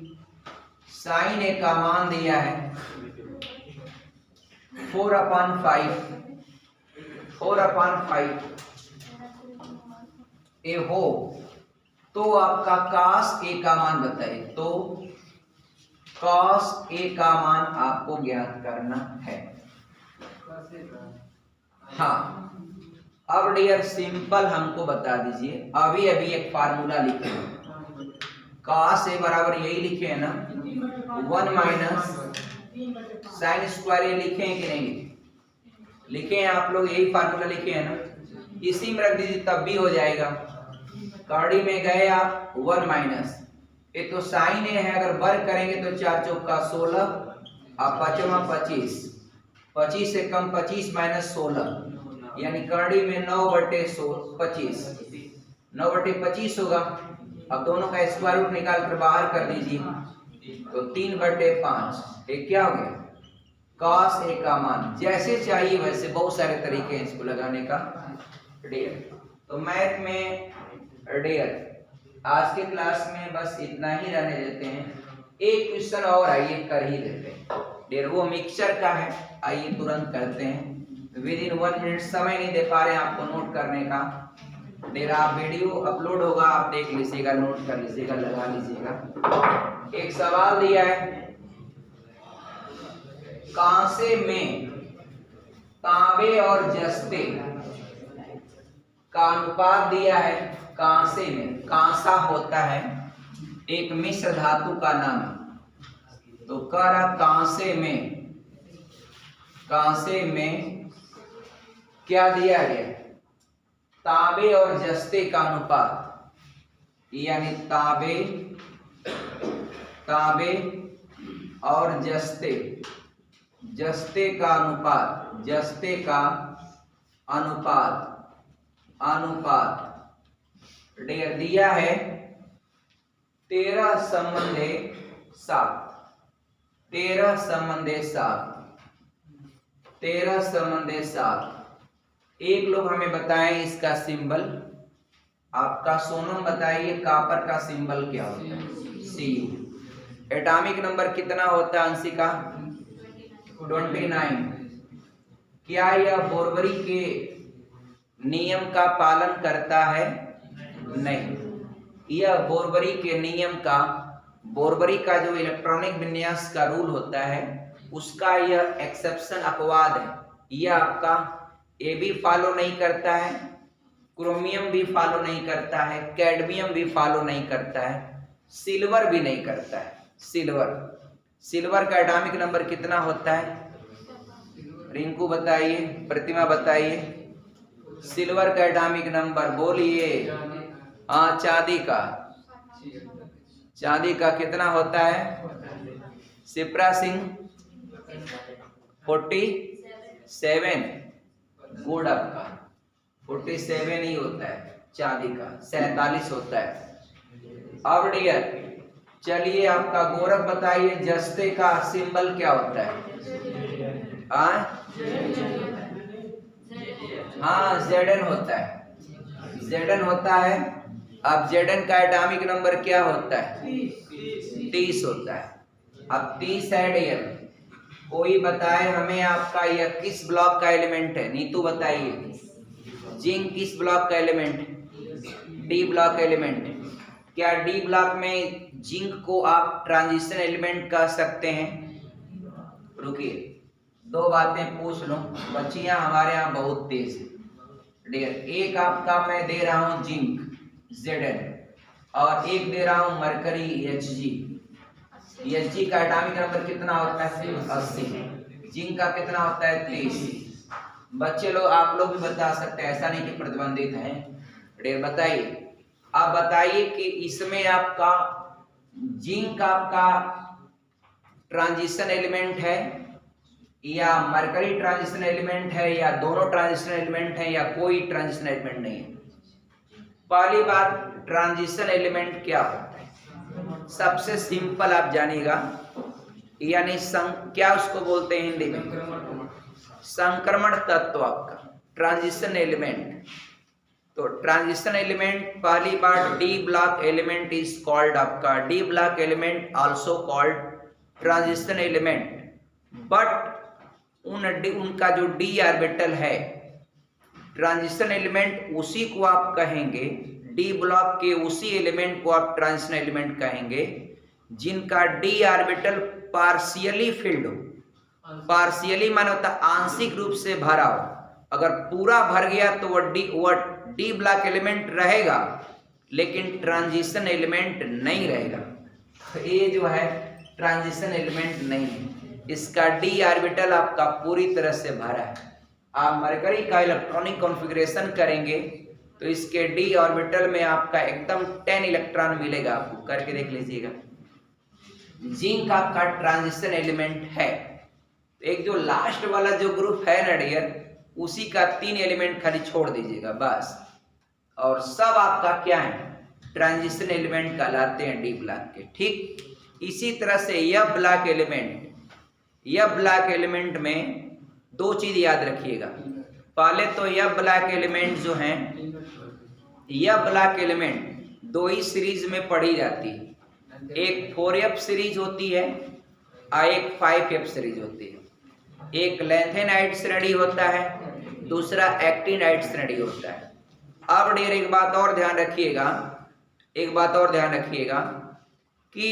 साइन ए का मान दिया है 4/5 ए हो, तो आपका cos ए का मान बताइए। तो cos ए का मान आपको ज्ञात करना है। हाँ अब डियर सिंपल हमको बता दीजिए, अभी अभी एक फार्मूला लिखे हैं। cos ए बराबर यही लिखे है ना, 1 माइनस साइन स्क्वायर, ये लिखे हैं कि नहीं लिखे? लिखे हैं आप लोग, यही फार्मूला लिखे हैं ना, इसी में रख दीजिए तब भी हो जाएगा। कड़ी में गए आप 1 माइनस, ये तो साइन ए है, अगर वर्ग करेंगे तो 4 चौका 16 और 5 25, 25 से कम 25 माइनस 16, यानी कड़ी में 9/25, 9/25 होगा। अब दोनों का स्क्वायर रूट निकाल कर बाहर कर दीजिए, तो 3/5। ये क्या हो गया, cos ए का मान। जैसे चाहिए वैसे, बहुत सारे तरीके हैं इसको लगाने का डियर। तो मैथ में डियर आज के क्लास में बस इतना ही रहने देते हैं। एक क्वेश्चन और आइए कर ही लेते हैं डियर, वो मिक्सचर का है, आइए तुरंत करते हैं। विद इन 1 मिनट समय नहीं दे पा रहे हैं आपको नोट करने का डियर। आप वीडियो अपलोड होगा, आप देख लीजिएगा, नोट कर लीजिएगा, लगा लीजिएगा। एक सवाल दिया है, कांसे में तांबे और जस्ते का अनुपात दिया है। कांसे में, कांसा होता है एक मिश्र धातु का नाम, तो कह रहा कांसे में क्या दिया गया, तांबे और जस्ते का अनुपात, यानी तांबे और जस्ते का अनुपात डियर दिया है 13/7। 13/7। एक लोग हमें बताएं इसका सिंबल। आपका सोनम बताइए कॉपर का सिंबल क्या होता है, Cu। एटॉमिक नंबर कितना होता है अंशिका, 29। क्या यह बोरबरी के नियम का पालन करता है? नहीं। यह बोरबरी के नियम का, बोरबरी का जो इलेक्ट्रॉनिक विन्यास का रूल होता है उसका यह एक्सेप्शन, अपवाद है। यह आपका ए भी फॉलो नहीं करता है, क्रोमियम भी फॉलो नहीं करता है, कैडमियम भी फॉलो नहीं करता है, सिल्वर भी नहीं करता है। सिल्वर का एटॉमिक नंबर कितना होता है? रिंकू बताइए, प्रतिमा बताइए, सिल्वर का एटॉमिक नंबर बोलिए। हाँ चांदी का कितना होता है? शिप्रा सिंह 47। गुड, आपका 47 ही होता है, चांदी का 47 होता है। अब डियर चलिए आपका गोरख बताइए जस्ते का सिंबल क्या होता है? हाँ Zn होता है, Zn होता है। अब Zn का एटॉमिक नंबर क्या होता है? 30 होता है। अब 30 है डियर, कोई बताए हमें आपका यह किस ब्लॉक का एलिमेंट है? नीतू बताइए, जिंक किस ब्लॉक का एलिमेंट है? D block element. क्या डी ब्लॉक में जिंक को आप ट्रांजिशन एलिमेंट कह सकते हैं? रुकिए, 2 बातें पूछ लो, बच्चियां हमारे यहाँ बहुत तेज है डियर। एक आपका मैं दे रहा हूँ जिंक Zn, और एक दे रहा हूँ मरकरी Hg। Hg का एटॉमिक नंबर कितना होता है? 80। जिंक का कितना होता है? 30। बच्चे लोग, आप लोग भी बता सकते हैं, ऐसा नहीं कि प्रतिबंधित है। बताइए, आप बताइए कि इसमें आपका जिंक आपका ट्रांजिशन एलिमेंट है या मरकरी ट्रांजिशन एलिमेंट है या दोनों ट्रांजिशन एलिमेंट है या कोई ट्रांजिशन एलिमेंट नहीं है? पहली बात, ट्रांजिशन एलिमेंट क्या होता है? सबसे सिंपल आप जानिएगा, यानी क्या उसको बोलते हैं हिंदी में? संक्रमण तत्व आपका ट्रांजिशन एलिमेंट। तो ट्रांजिशन एलिमेंट, पहली बात, D block element is called आपका, D block element also called transition element. But उनका जो डी ऑर्बिटल है, ट्रांजिशन एलिमेंट उसी को आप कहेंगे, डी ब्लॉक के उसी एलिमेंट को आप ट्रांजिशन एलिमेंट कहेंगे जिनका डी ऑर्बिटल पार्शियली फिल्ड हो। पार्शियली माने होता आंशिक रूप से भरा हो। अगर पूरा भर गया तो वह डी ब्लॉक एलिमेंट रहेगा, लेकिन ट्रांजिशन एलिमेंट नहीं रहेगा। तो ये जो है ट्रांजिशन एलिमेंट नहीं है, इसका डी ऑर्बिटल आपका पूरी तरह से भरा है। आप मरकरी का इलेक्ट्रॉनिक कॉन्फ़िगरेशन करेंगे तो इसके डी ऑर्बिटल में आपका एकदम 10 इलेक्ट्रॉन मिलेगा, आपको करके देख लीजिएगा। जिंक आपका ट्रांजिशन एलिमेंट है। एक जो लास्ट वाला जो ग्रुप है ना डियर, उसी का 3 एलिमेंट खाली छोड़ दीजिएगा बस, और सब आपका क्या है? ट्रांजिशन एलिमेंट कहलाते हैं डी ब्लॉक के। ठीक इसी तरह से यह ब्लॉक एलिमेंट में दो चीज याद रखिएगा। पहले तो यह ब्लॉक एलिमेंट जो है, यह ब्लॉक एलिमेंट दो ही सीरीज में पढ़ी जाती है, एक 4f सीरीज होती है और एक 5f सीरीज होती है। एक लैंथेनाइड श्रेणी होता है, दूसरा एक्टिनाइड श्रेणी होता है। अब डियर एक बात और ध्यान रखिएगा कि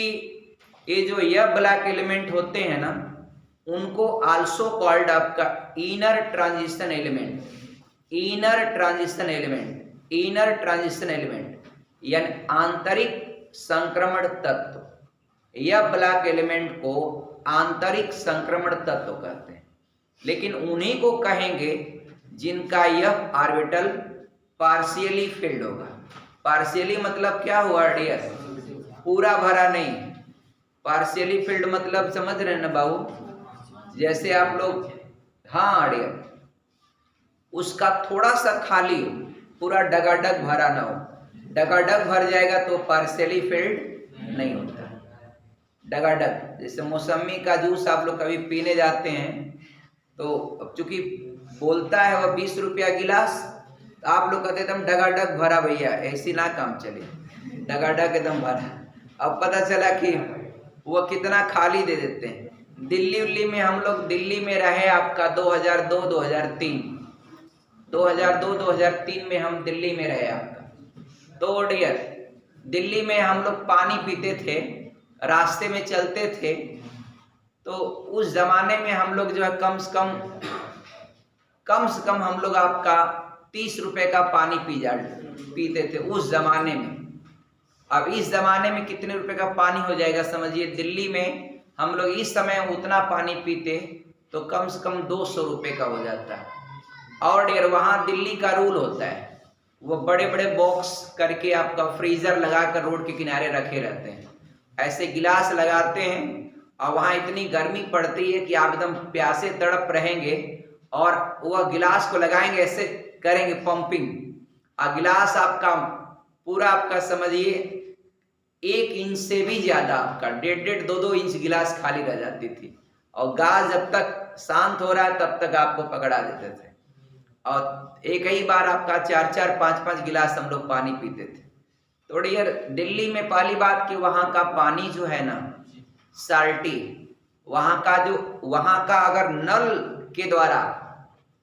ये जो यह ब्लॉक एलिमेंट होते हैं ना, उनको आल्सो कॉल्ड आपका इनर ट्रांजिशन एलिमेंट यानी आंतरिक संक्रमण तत्व। यह ब्लॉक एलिमेंट को आंतरिक संक्रमण तत्व कहते हैं, लेकिन उन्हीं को कहेंगे जिनका यह ऑर्बिटल पार्शियली फिल्ड होगा। पार्शियली मतलब क्या हुआ डियर? पूरा भरा नहीं। पार्शियली फिल्ड मतलब समझ रहे हैं ना बाबू? जैसे आप लोग, हाँ डियर, उसका थोड़ा सा खाली हो, पूरा डगाडग भरा ना हो। डगाडग भर जाएगा तो पार्शियली फिल्ड नहीं होता। डगाडग, जैसे मौसमी का जूस आप लोग कभी पीने जाते हैं तो अब चूंकि बोलता है वह 20 रुपया गिलास, तो आप लोग कहते एकदम डगाडग भरा भैया, ऐसी ना काम चले, डगाडग एकदम भरा। अब पता चला कि वह कितना खाली दे देते हैं। दिल्ली में हम लोग दिल्ली में रहे आपका 2002-2003 में हम दिल्ली में रहे आपका। तो डियर दिल्ली में हम लोग पानी पीते थे, रास्ते में चलते थे, तो उस जमाने में हम लोग जो है कम से कम हम लोग आपका 30 रुपए का पानी पीते थे उस जमाने में। अब इस जमाने में कितने रुपए का पानी हो जाएगा समझिए। दिल्ली में हम लोग इस समय उतना पानी पीते तो कम से कम 200 रुपए का हो जाता है। और डियर वहाँ दिल्ली का रूल होता है, वो बड़े बड़े बॉक्स करके आपका फ्रीजर लगाकर रोड के किनारे रखे रहते हैं, ऐसे गिलास लगाते हैं, और वहाँ इतनी गर्मी पड़ती है कि आप एकदम प्यासे तड़प रहेंगे, और वह गिलास को लगाएंगे, ऐसे करेंगे पंपिंग, और गिलास आपका पूरा आपका समझिए 1 इंच से भी ज्यादा आपका 1.5 2 इंच गिलास खाली रह जाती थी, और गाज जब तक शांत हो रहा है तब तक आपको पकड़ा देते थे, और एक ही बार आपका 4-4 5-5 गिलास हम लोग पानी पीते थे। तो डियर दिल्ली में पहली बात कि वहाँ का पानी जो है ना साल्टी, वहाँ का अगर नल के द्वारा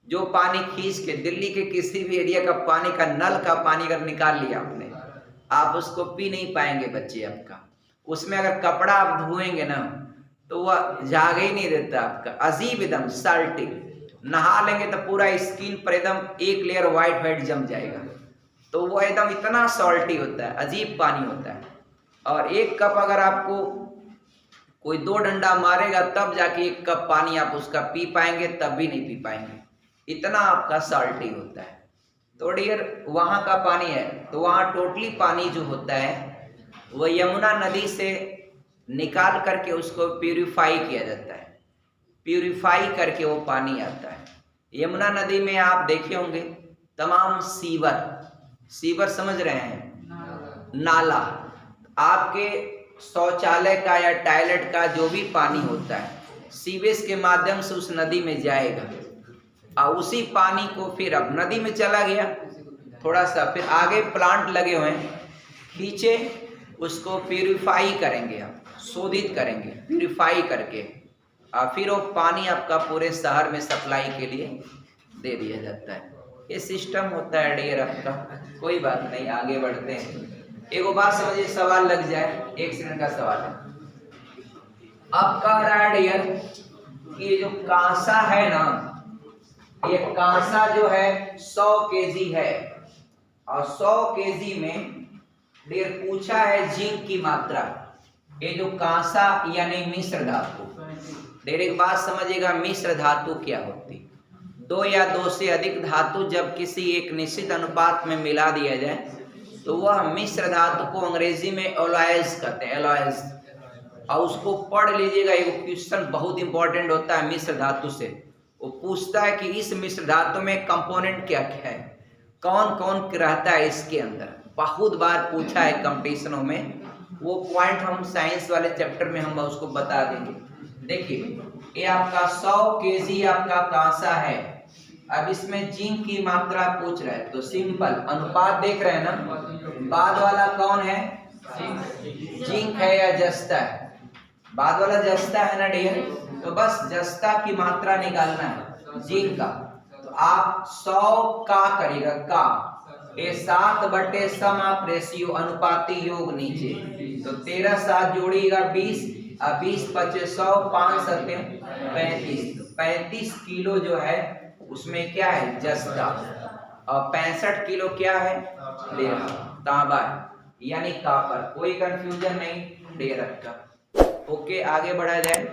जो पानी खींच के दिल्ली के किसी भी एरिया का पानी का नल का पानी अगर निकाल लिया आपने, आप उसको पी नहीं पाएंगे बच्चे आपका। उसमें अगर कपड़ा आप धोएंगे ना तो वह झाग ही नहीं देता आपका, अजीब एकदम साल्टी। नहा लेंगे तो पूरा स्किन पर एकदम एक लेयर व्हाइट जम जाएगा, तो वो एकदम इतना सॉल्टी होता है, अजीब पानी होता है। और एक कप अगर आपको कोई 2 डंडा मारेगा तब जाके 1 कप पानी आप उसका पी पाएंगे, तब भी नहीं पी पाएंगे, इतना आपका साल्टी होता है। तो डियर वहाँ का पानी है, तो वहाँ टोटली पानी जो होता है वो यमुना नदी से निकाल करके उसको प्यूरिफाई किया जाता है, प्यूरिफाई करके वो पानी आता है। यमुना नदी में आप देखे होंगे तमाम सीवर समझ रहे हैं, नाला, आपके शौचालय का या टॉयलेट का जो भी पानी होता है सीवेज के माध्यम से उस नदी में जाएगा और उसी पानी को फिर अब नदी में चला गया थोड़ा सा, फिर आगे प्लांट लगे हुए हैं, खींचे उसको प्यूरिफाई करेंगे, आप शोधित करेंगे, प्यूरिफाई करके और फिर वो पानी आपका पूरे शहर में सप्लाई के लिए दे दिया जाता है। ये सिस्टम होता है डियर आपका। कोई बात नहीं, आगे बढ़ते हैं। एक बात समझिए, सवाल लग जाए, 1 सेकंड का सवाल है। अब कह रहा है डियर कि ये जो कांसा है ना, ये कांसा जो है 100 केजी है और 100 केजी में डियर पूछा है जिंक की मात्रा। ये जो कांसा यानी मिश्र धातु, डियर एक बात समझिएगा, मिश्र धातु क्या होती? 2 या 2 से अधिक धातु जब किसी एक निश्चित अनुपात में मिला दिया जाए तो वह मिश्र धातु को अंग्रेजी में एलॉयज कहते हैं, एलॉयज। और उसको पढ़ लीजिएगा, एक क्वेश्चन बहुत इंपॉर्टेंट होता है मिश्र धातु से। वो पूछता है कि इस मिश्र धातु में कंपोनेंट क्या क्या है, कौन कौन रहता है इसके अंदर। बहुत बार पूछा है कंपटीशनों में, वो पॉइंट हम साइंस वाले चैप्टर में हम उसको बता देंगे। देखिए ये आपका 100 केजी आपका कांसा है, अब इसमें जिंक की मात्रा पूछ रहा है तो सिंपल अनुपात देख रहे हैं ना, बाद वाला कौन है? जिंक है या जस्ता है? बाद वाला जस्ता है ना डियर, तो बस जस्ता की मात्रा निकालना है जिंक का। तो आप 100 का करिएगा, का ये 7 सम आप रेशियो अनुपाती योग नीचे, तो 13 7 जोड़िएगा 20 और 20 पचे 100, 5 सत्ते 35, तो 35 किलो जो है उसमें क्या है? जस्ता। और 65 किलो क्या है? तांबा है यानी कॉपर। कोई कंफ्यूजन नहीं डियर का। ओके, आगे बढ़ा जाए।